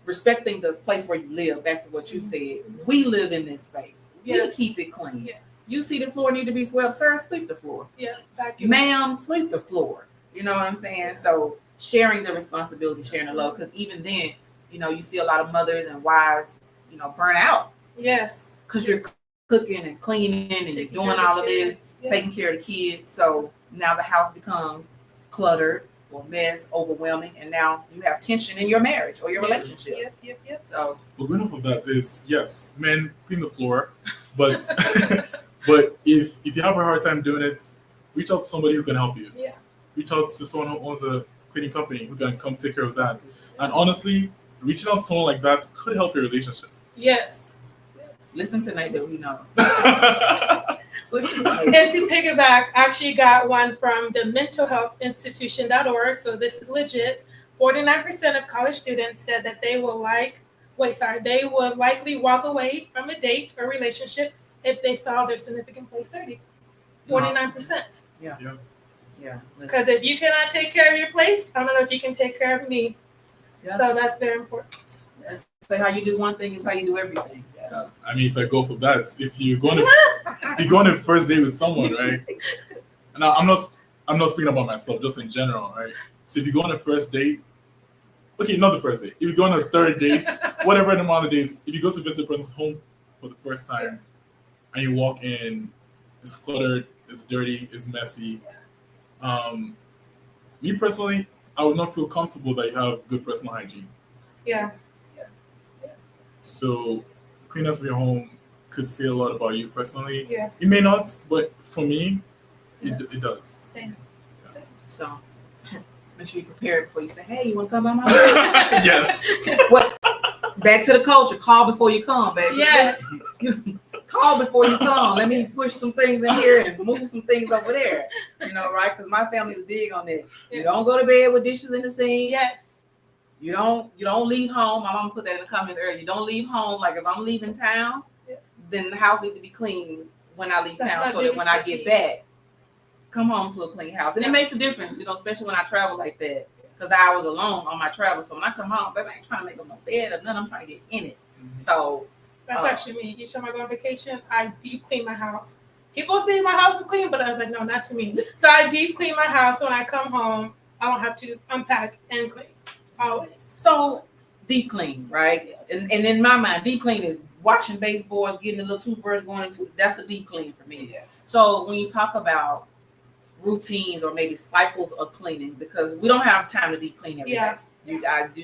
respecting the place where you live, back to what you said. We live in this space. We keep it clean. Yes. You see the floor need to be swept, sir, sweep the floor. Yes. Vacuum. Ma'am, sweep the floor. You know what I'm saying? So sharing the responsibility, sharing the love, because even then, you know, you see a lot of mothers and wives, you know, burn out. Yes. Because you're cooking and cleaning and you're doing all of this, taking care of the kids. So now the house becomes cluttered or mess, overwhelming, and now you have tension in your marriage or your relationship. Yep. So, well, going off of that is yes, men clean the floor, but but if you have a hard time doing it, reach out to somebody who can help you. Yeah. Reach out to someone who owns a cleaning company who can come take care of that. And honestly, reaching out to someone like that could help your relationship. Yes. listen to Nedu, he knows. And to piggyback, I actually got one from the mentalhealthinstitution.org. So this is legit. 49% of college students said that they would likely walk away from a date or relationship if they saw their significant place dirty. 49%. Yeah. Because if you cannot take care of your place, I don't know if you can take care of me. Yeah. So that's very important. So how you do one thing is how you do everything. So. I mean, if I go for that, if you go on a first date with someone, right? And I'm not speaking about myself, just in general, right? So if you go on a first date, okay, not the first date. If you go on a third date, whatever amount of dates, if you go to visit a person's home for the first time, and you walk in, it's cluttered, it's dirty, it's messy. Me personally, I would not feel comfortable that you have good personal hygiene. Yeah. So, cleanness of your home could say a lot about you personally. Yes. It may not, but for me, it does. Same. So, make sure you prepare it before you say, "Hey, you want to come by my house?" Yes. What? Back to the culture. Call before you come, baby. Yes. Call before you come. Let me push some things in here and move some things over there. You know, right? Because my family is big on that. You don't go to bed with dishes in the sink. Yes. You don't leave home. My mom put that in the comments earlier. You don't leave home. Like if I'm leaving town, then the house needs to be clean when I leave town, so that when I get back, come home to a clean house. And it makes a difference, you know, especially when I travel like that. Because I was alone on my travel. So when I come home, baby, I ain't trying to make up no bed or nothing. I'm trying to get in it. Mm-hmm. So that's actually me. Each time I go on vacation, I deep clean my house. People say my house is clean, but I was like, no, not to me. So I deep clean my house. So when I come home, I don't have to unpack and clean. Always. So deep clean, right? Yes. And in my mind, deep clean is washing baseboards, getting the little toothbrush going into. That's a deep clean for me. Yes. So when you talk about routines or maybe cycles of cleaning, because we don't have time to deep clean every day.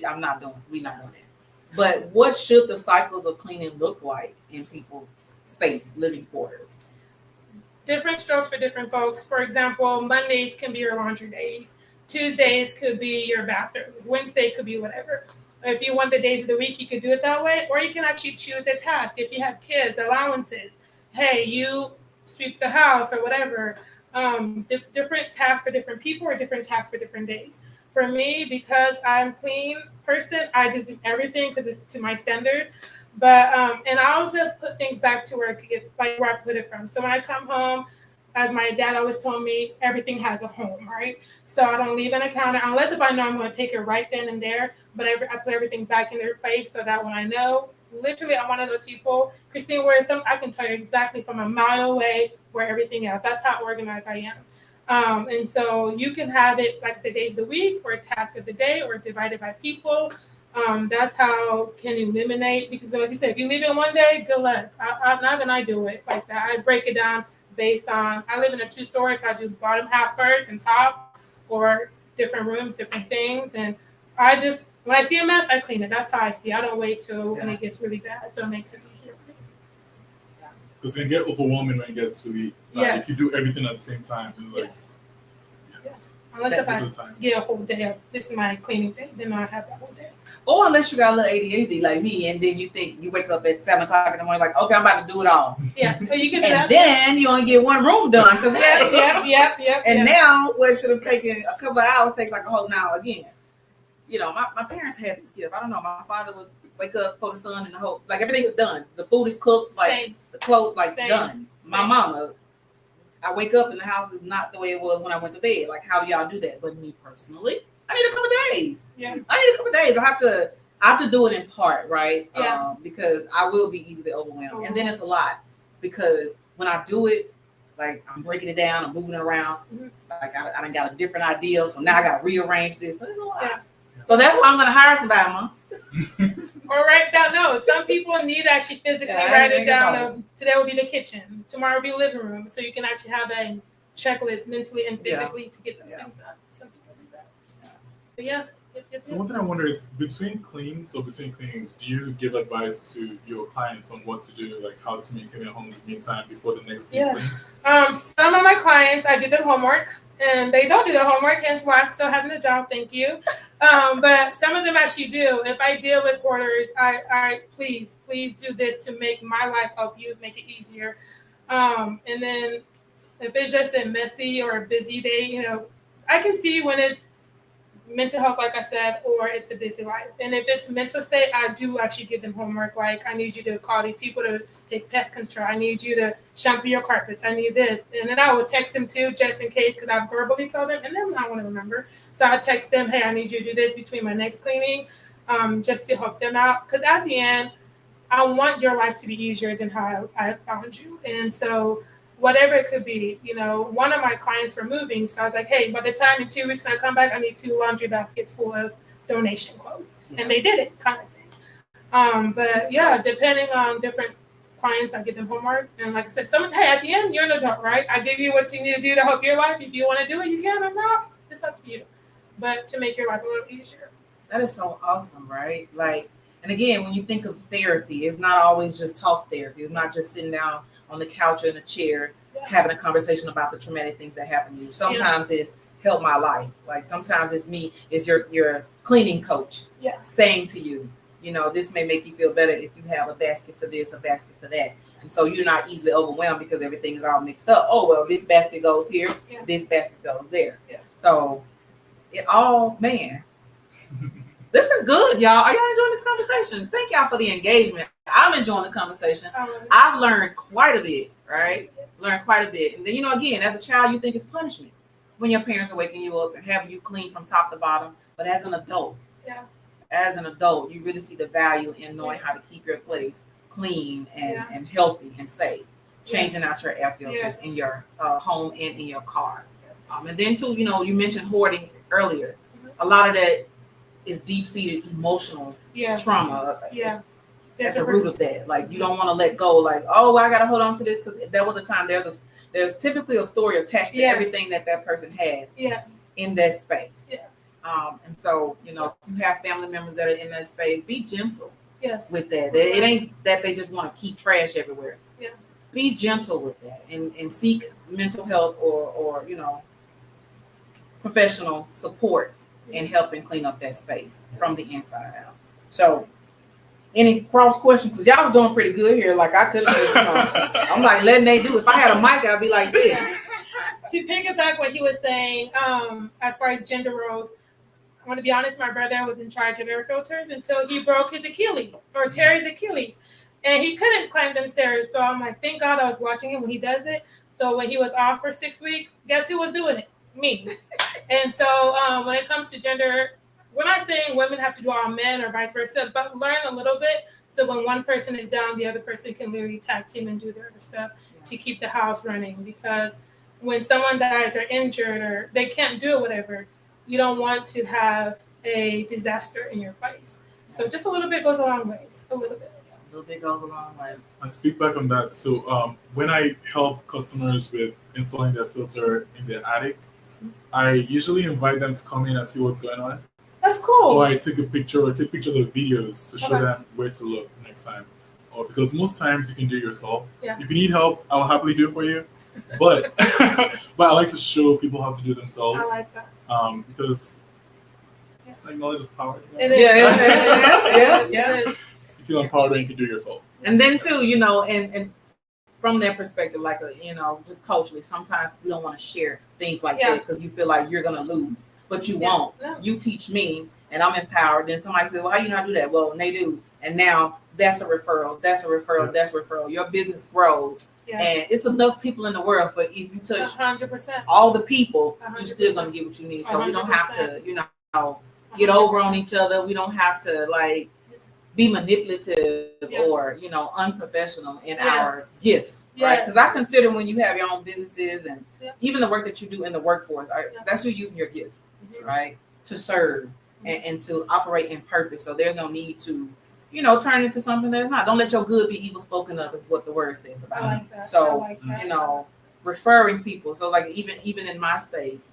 I'm not doing. We're not doing that. But what should the cycles of cleaning look like in people's space, living quarters? Different strokes for different folks. For example, Mondays can be your laundry days. Tuesdays could be your bathrooms. Wednesday could be whatever. If you want the days of the week, you could do it that way. Or you can actually choose a task. If you have kids, allowances. Hey, you sweep the house or whatever. Different tasks for different people or different tasks for different days. For me, because I'm a clean person, I just do everything because it's to my standard. But and I also put things back to where where I put it from. So when I come home, as my dad always told me, everything has a home, right? So I don't leave on a counter unless if I know I'm going to take it right then and there. But I put everything back in their place so that when I know, literally, I'm one of those people. Christine, where I can tell you exactly from a mile away where everything else. That's how organized I am. And so you can have it like the days of the week or a task of the day or divided by people. That's how can eliminate, because like you said, if you leave it one day, good luck. I'm not gonna do it like that. I break it down based on, I live in a 2-story, so I do bottom half first and top, or different rooms, different things. And I just, when I see a mess, I clean it. That's how I see it. I don't wait till when it gets really bad, so it makes it easier for me. Because it can get overwhelming when it gets really Yes. if you do everything at the same time. And Yes. Unless if I get a whole day of, this is my cleaning day, then I have that whole day. Or unless you got a little ADHD like me, and then you think you wake up at 7 o'clock in the morning, like, okay, I'm about to do it all. Yeah, so you can do And that. then you only get one room done. Cause Yep. And now what should have taken a couple of hours takes like a whole hour again. You know, my parents had this gift. I don't know. My father would wake up for the sun and the whole, like everything is done. The food is cooked, like Same. the clothes, like Same. done. My mama, I wake up and the house is not the way it was when I went to bed. Like, how do y'all do that? But me personally, I need a couple of days. Yeah. I need a couple of days. I have to do it in part, right? Yeah. Because I will be easily overwhelmed. And then it's a lot because when I do it, like I'm breaking it down, I'm moving it around. Mm-hmm. Like I done got a different idea. So now I got to rearrange this. So it's a lot. Yeah. So that's why I'm going to hire somebody, Mom. Or write down notes. Some people need to actually physically write it down. Today will be the kitchen. Tomorrow will be the living room. So you can actually have a checklist mentally and physically to get those things done. Some people do that. But yeah. So one thing I wonder is between cleanings, do you give advice to your clients on what to do, like how to maintain their homes in the meantime before the next deep clean? Some of my clients, I give them homework, and they don't do their homework, hence why I'm still having a job. Thank you. But some of them actually do. If I deal with hoarders, I please do this to make my life help you, make it easier. And then if it's just a messy or a busy day, I can see when it's mental health, like I said, or it's a busy life. And if it's mental state, I do actually give them homework. Like, I need you to call these people to take pest control. I need you to shampoo your carpets. I need this. And then I will text them too, just in case, because I verbally told them, and then I want to remember. So I text them, hey, I need you to do this between my next cleaning, just to help them out. Because at the end, I want your life to be easier than how I found you. And so whatever it could be, one of my clients were moving. So I was like, hey, by the time in 2 weeks I come back, I need 2 laundry baskets full of donation clothes. Yeah. And they did it, kind of thing. But yeah, depending on different clients, I give them homework. And like I said, hey, at the end, you're an adult, right? I give you what you need to do to help your life. If you want to do it, you can. If not, it's up to you. But to make your life a little easier. That is so awesome, right? Like, and again, when you think of therapy, it's not always just talk therapy. It's not just sitting down on the couch or in a chair having a conversation about the traumatic things that happen to you. Sometimes it's help my life. Like sometimes it's your cleaning coach saying to you, this may make you feel better if you have a basket for this, a basket for that. And so you're not easily overwhelmed because everything is all mixed up. Oh, well, this basket goes here, this basket goes there. Yeah. So this is good, y'all. Are y'all enjoying this conversation? Thank y'all for the engagement. I'm enjoying the conversation. I've learned quite a bit, right? Learned quite a bit. And then, again, as a child, you think it's punishment when your parents are waking you up and having you clean from top to bottom. But as an adult, you really see the value in knowing how to keep your place clean and healthy and safe. Changing out your air filters in your home and in your car. And then, too, you mentioned hoarding earlier. A lot of that is deep-seated emotional Yeah. trauma. Yeah. At the root of that. Like, you don't want to let go. Like, oh, I got to hold on to this because there was a time. There's typically a story attached to everything that person has in that space. Yes. And so, you know, if you have family members that are in that space, be gentle with that. Right. It ain't that they just want to keep trash everywhere. Yeah. Be gentle with that and seek mental health or you know, professional support in helping clean up that space from the inside out. So, any cross questions? Because y'all was doing pretty good here. Like, I could have just, you know, I'm like letting they do. If I had a mic, I'd be like this. To piggyback what he was saying, as far as gender roles, I want to be honest, my brother was in charge of air filters until he broke his Achilles or tear his Achilles. And he couldn't climb them stairs. So I'm like, thank God I was watching him when he does it. So when he was off for 6 weeks, guess who was doing it? Me. And so when it comes to gender, we're not saying women have to do all men or vice versa, but learn a little bit. So when one person is down, the other person can literally tag team and do their other stuff to keep the house running. Because when someone dies or injured or they can't do it, whatever, you don't want to have a disaster in your place. So just a little bit goes a long ways. A little bit. A little bit goes a long way. And speak back on that. So when I help customers with installing their filter in their attic, I usually invite them to come in and see what's going on. That's cool. Or I take a picture or take pictures of videos to show them where to look next time. Or because most times you can do it yourself. Yeah. If you need help, I'll happily do it for you. But but I like to show people how to do it themselves. I like that. Because like knowledge is power. It is. Yeah. It is. You feel empowered when you can do it yourself. And then too, you know, and from that perspective, like, you know, just culturally, sometimes we don't want to share things like that because you feel like you're gonna lose, but you won't. No. You teach me, and I'm empowered. Then somebody says, "Well, how you not do that?" Well, they do, and now that's a referral. That's a referral. That's a referral. Your business grows, and it's enough people in the world for if you touch 100%. all the people, 100%. you're still gonna get what you need. So we don't have 100%. to, you know, get over on each other. We don't have to like be manipulative or, you know, unprofessional in our gifts, right? Because I consider when you have your own businesses and even the work that you do in the workforce, that's you using your gifts, right, to serve and to operate in purpose. So there's no need to, you know, turn into something that's not. Don't let your good be evil spoken of, is what the word says about I like that. So, I like that. you know, referring people. So like even in my space,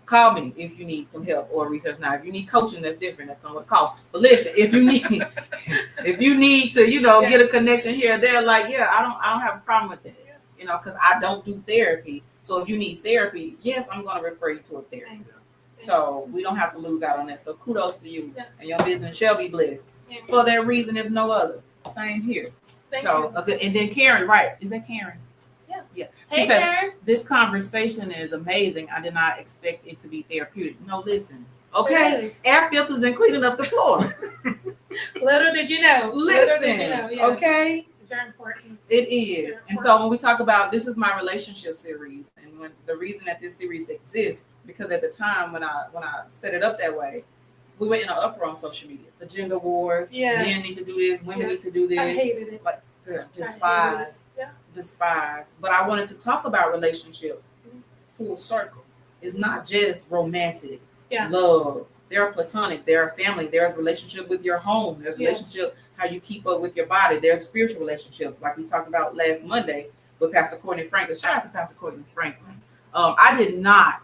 call me if you need some help or research. Now, if you need coaching, that's different. That comes with a cost. But listen, if you need to, you know, get a connection here or there, like, I don't have a problem with that. You know, because I don't do therapy. So if you need therapy, yes, I'm going to refer you to a therapist. So we don't have to lose out on that. So kudos to you, and your business shall be blessed for that reason, if no other. Same here. Thank you. And then Karen, right? Is that Karen? Yeah. She Hey, said, Karen. this conversation is amazing. I did not expect it to be therapeutic. No, listen. Okay. Air filters and cleaning up the floor. Little did you know. Little did you know. Yes. Okay. It's very important. It is. And so when we talk about, this is my relationship series, and when the reason that this series exists, because at the time when I set it up that way, we were in an uproar on social media. The gender war. Men need to do this. Women need to do this. I hated it. Like, despise. But I wanted to talk about relationships full circle. It's not just romantic love. There are platonic, there are family, there's relationship with your home, there's relationship how you keep up with your body, there's spiritual relationship, like we talked about last Monday with Pastor Courtney Franklin. Shout out to Pastor Courtney Franklin. I did not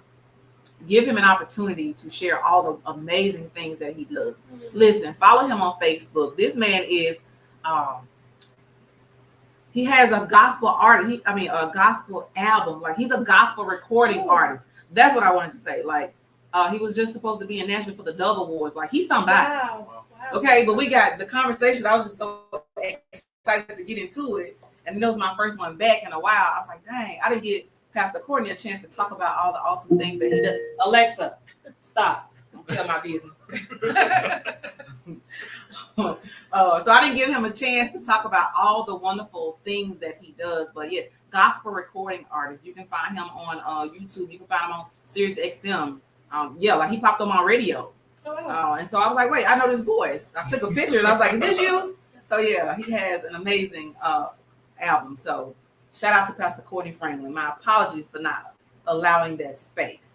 give him an opportunity to share all the amazing things that he does. Listen, follow him on Facebook. This man is he has a gospel artist. A gospel album. Like, he's a gospel recording artist. That's what I wanted to say. Like, he was just supposed to be in Nashville for the Dove Awards. Like, he's somebody. Wow. Okay, but we got the conversation. I was just so excited to get into it. And that was my first one back in a while. I was like, dang, I didn't get Pastor Courtney a chance to talk about all the awesome things that he does. Alexa, stop. Don't tell my business. So I didn't give him a chance to talk about all the wonderful things that he does. But gospel recording artist. You can find him on YouTube. You can find him on Sirius XM. Like, he popped on my radio. And so I was like, wait, I know this voice. I took a picture and I was like, is this you? So he has an amazing album. So shout out to Pastor Courtney Franklin. My apologies for not allowing that space.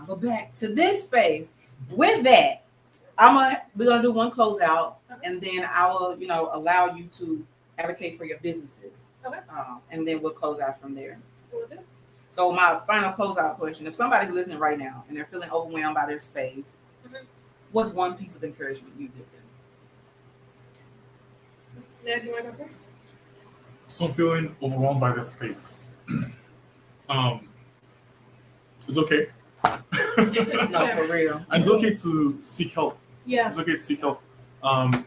But back to this space. With that, we're gonna do one closeout, and then I will, allow you to advocate for your businesses. Okay. And then we'll close out from there. Will do. So my final closeout question: if somebody's listening right now and they're feeling overwhelmed by their space, what's one piece of encouragement you give them? Ned, do you want to go first? So I'm feeling overwhelmed by this space. It's okay. No, for real. And it's okay to seek help. Yeah. It's okay to seek help.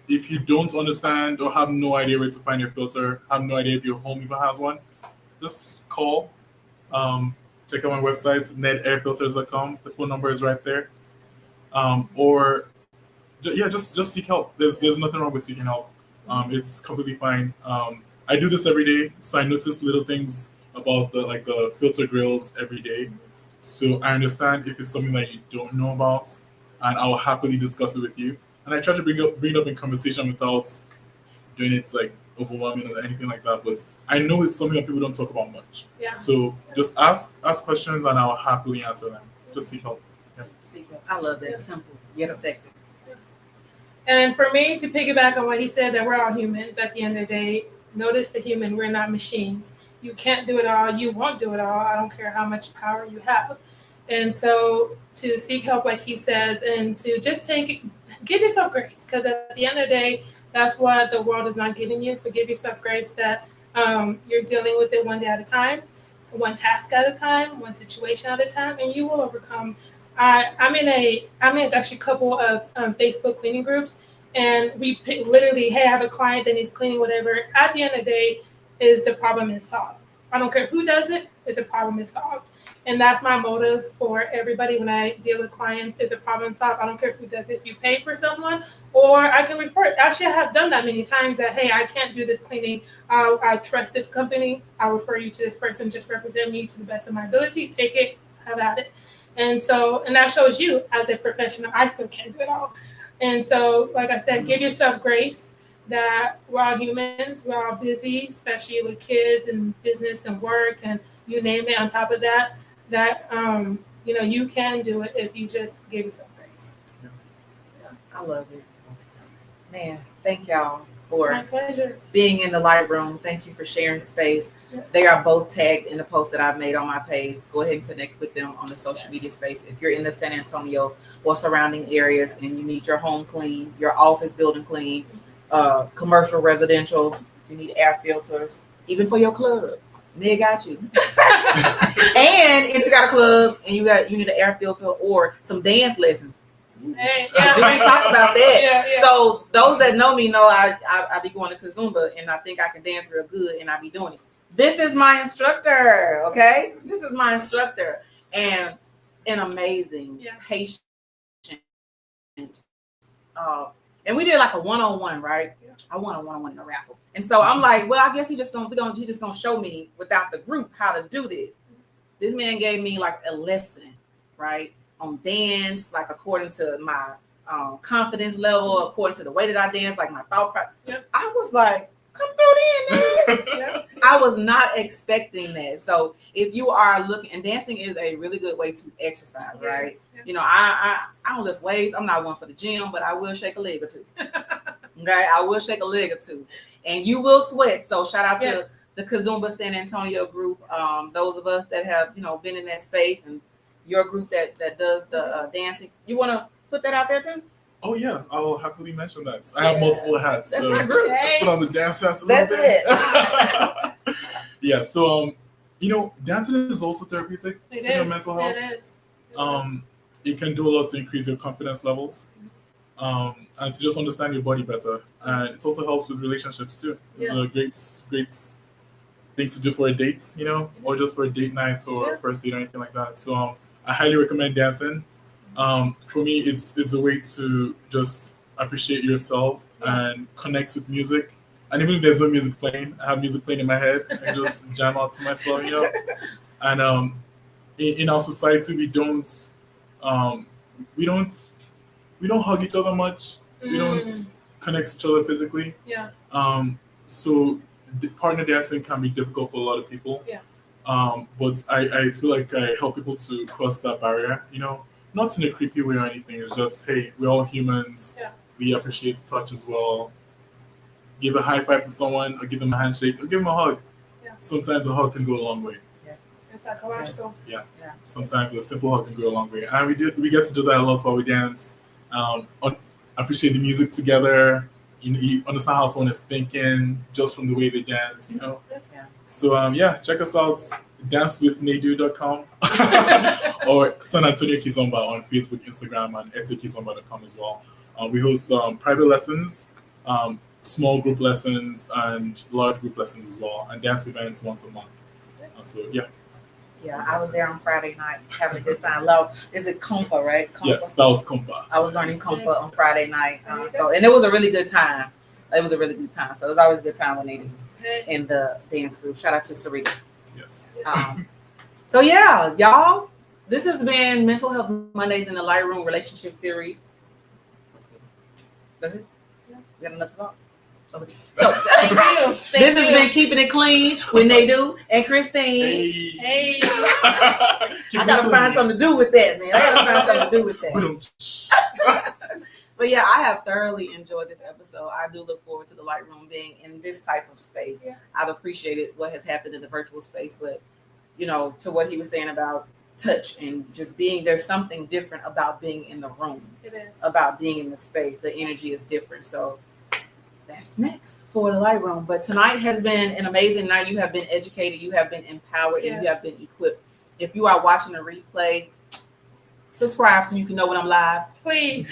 If you don't understand or have no idea where to find your filter, have no idea if your home even has one, just call. Check out my website, nedairfilters.com. The phone number is right there. Just seek help. There's nothing wrong with seeking help. It's completely fine. I do this every day, so I notice little things about the filter grills every day. So I understand if it's something that you don't know about, and I will happily discuss it with you. And I try to bring it up in conversation without doing it like overwhelming or anything like that. But I know it's something that people don't talk about much. Yeah. So just ask questions, and I'll happily answer them. Just seek help. Yeah. Seek help. I love that. Simple yet effective. And for me, to piggyback on what he said, that we're all humans at the end of the day. Notice the human, we're not machines. You can't do it all. You won't do it all. I don't care how much power you have. And so to seek help, like he says, and to just give yourself grace, because at the end of the day, that's what the world is not giving you. So give yourself grace that you're dealing with it one day at a time, one task at a time, one situation at a time, and you will overcome. I'm in actually a couple of Facebook cleaning groups, and we pick literally, hey, I have a client that needs cleaning, whatever. At the end of the day, is the problem is solved. I don't care who does it, is the problem is solved. And that's my motive for everybody when I deal with clients, is the problem solved. I don't care who does it. If you pay for someone, or I can report. Actually, I have done that many times that, hey, I can't do this cleaning. I trust this company. I'll refer you to this person. Just represent me to the best of my ability. Take it, have at it. And that shows you as a professional, I still can't do it all. And so, like I said, give yourself grace that we're all humans. We're all busy, especially with kids and business and work and you name it. On top of that, you can do it if you just give yourself grace. Yeah. I love it. Man, thank y'all for my pleasure being in the light room. Thank you for sharing space. Yes. They are both tagged in the post that I've made on my page. Go ahead and connect with them on the social media space. If you're in the San Antonio or surrounding areas and you need your home clean, your office building clean, commercial, residential, you need air filters, even for your club, Ned got you. And if you got a club and you need an air filter or some dance lessons, hey, we didn't talk about that. Yeah. So those that know me know I be going to Kazumba and I think I can dance real good and I be doing it. This is my instructor, okay? This is my instructor, and an amazing, patient. And we did like a one-on-one, right? Yeah. I won a one-on-one in a raffle, and so I'm like, well, I guess he's just gonna show me without the group how to do this. This man gave me like a lesson, right, on dance, like according to my confidence level, according to the way that I dance, like my thought process. Yep. I was like, come through then, man. I was not expecting that. So if you are looking, and dancing is a really good way to exercise, right? Yes. I don't lift weights. I'm not one for the gym, but I will shake a leg or two. Okay, I will shake a leg or two, and you will sweat. So shout out to the Kazumba San Antonio group. Those of us that have been in that space, and your group that does the dancing. You want to put that out there too? Oh yeah, I'll happily mention that. I have multiple hats. That's so my group. Let's put on the dance hats a little bit. That's it. Yeah, so dancing is also therapeutic to your mental health. It is. It can do a lot to increase your confidence levels, and to just understand your body better. And it also helps with relationships too. It's a great thing to do for a date, or just for a date night or first date or anything like that. So I highly recommend dancing. For me, it's a way to just appreciate yourself and connect with music. And even if there's no music playing, I have music playing in my head and just jam out to myself, And in our society, we don't hug each other much. We don't connect with each other physically. Yeah. So the partner dancing can be difficult for a lot of people. Yeah. But I feel like I help people to cross that barrier, not in a creepy way or anything. It's just, hey, we're all humans. Yeah. We appreciate touch as well. Give a high five to someone, or give them a handshake, or give them a hug. Yeah. Sometimes a hug can go a long way. It's psychological. Sometimes a simple hug can go a long way, and we get to do that a lot while we dance. Appreciate the music together. You understand how someone is thinking just from the way they dance. Yeah. So check us out, dancewithnedu.com or San Antonio Kizomba on Facebook, Instagram, and sakizomba.com as well. We host private lessons, small group lessons, and large group lessons as well, and dance events once a month. Yeah, I was there on Friday night having a good time. Is it compa, right? Compa? Yes, that was compa. I was learning compa on Friday night. And it was a really good time. It was a really good time. So it was always a good time when they was in the dance group. Shout out to Sarita. Yes. So yeah, y'all, this has been Mental Health Mondays in the Lightroom Relationship Series. That's it? Yeah. You got another thought? So Thank has you. been Keeping It Clean with Nedu and Christine. Hey. I gotta find something to do with that, man. I gotta find something to do with that. But yeah, I have thoroughly enjoyed this episode. I do look forward to the Lightroom being in this type of space. Yeah. I've appreciated what has happened in the virtual space, but to what he was saying about touch and just being, there's something different about being in the room. It is. About being in the space. The energy is different. So that's next for the Lightroom. But tonight has been an amazing night. You have been educated, you have been empowered, and you have been equipped. If you are watching a replay, subscribe so you can know when I'm live. Please.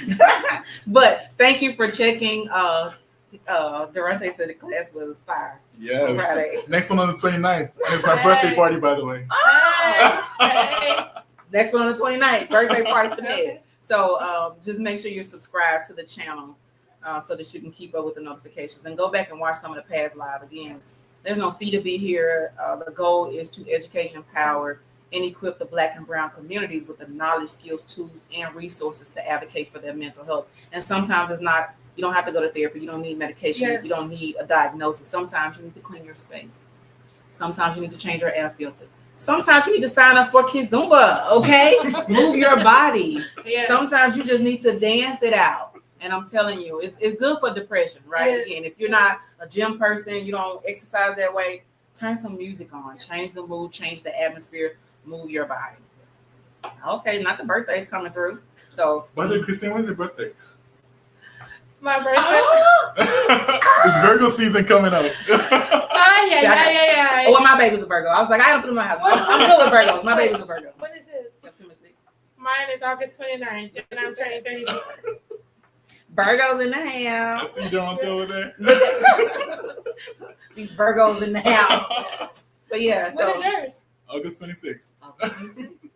But thank you for checking. Durante said the class was fire. Yes. Friday. Next one on the 29th. It's my birthday party, by the way. Hey. Next one on the 29th. Birthday party for Ned. So just make sure you're subscribed to the channel so that you can keep up with the notifications. And go back and watch some of the past live. Again, there's no fee to be here. The goal is to educate and empower and equip the Black and Brown communities with the knowledge, skills, tools, and resources to advocate for their mental health. And sometimes it's not, you don't have to go to therapy. You don't need medication. Yes. You don't need a diagnosis. Sometimes you need to clean your space. Sometimes you need to change your air filter. Sometimes you need to sign up for Kizumba, okay? Move your body. Yes. Sometimes you just need to dance it out. And I'm telling you, it's good for depression, right? Yes. Again, if you're not a gym person, you don't exercise that way, turn some music on. Change the mood, change the atmosphere, move your body. Okay, not the birthday's coming through. So By the way, Christine, when's your birthday? My birthday. It's Virgo season coming up. Yeah. Oh, well, my baby's a Virgo. I was like, I don't put it in my house. I'm good with Virgos. My baby's a Virgo. What is this? September 6th. Mine is August 29th, and I'm turning 34. Virgos in the I house. see Durante over there. These Virgos in the house. But yeah, so What is yours? August 26th.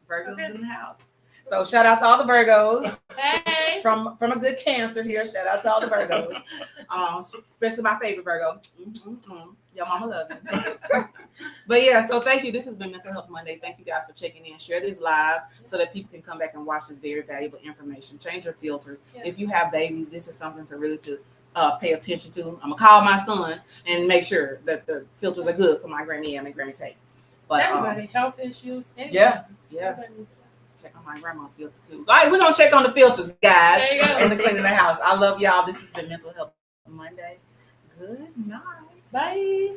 Virgos in the house. So shout out to all the Virgos Hey. from a good Cancer here. Shout out to all the Virgos, especially my favorite Virgo. Your mama love you. But yeah, so thank you. This has been Mental Health Monday. Thank you guys for checking in. Share this live so that people can come back and watch this very valuable information. Change your filters. Yes. If you have babies, this is something to really pay attention to. I'm gonna call my son and make sure that the filters are good for my Grammy and my Grammy tape. But Everybody, health issues. Anybody. yeah. Everybody needs Check on my grandma filter too. All right, we're gonna check on the filters, guys, There you go. and the cleaning the house. I love y'all. This has been Mental Health Monday. Good night. Bye.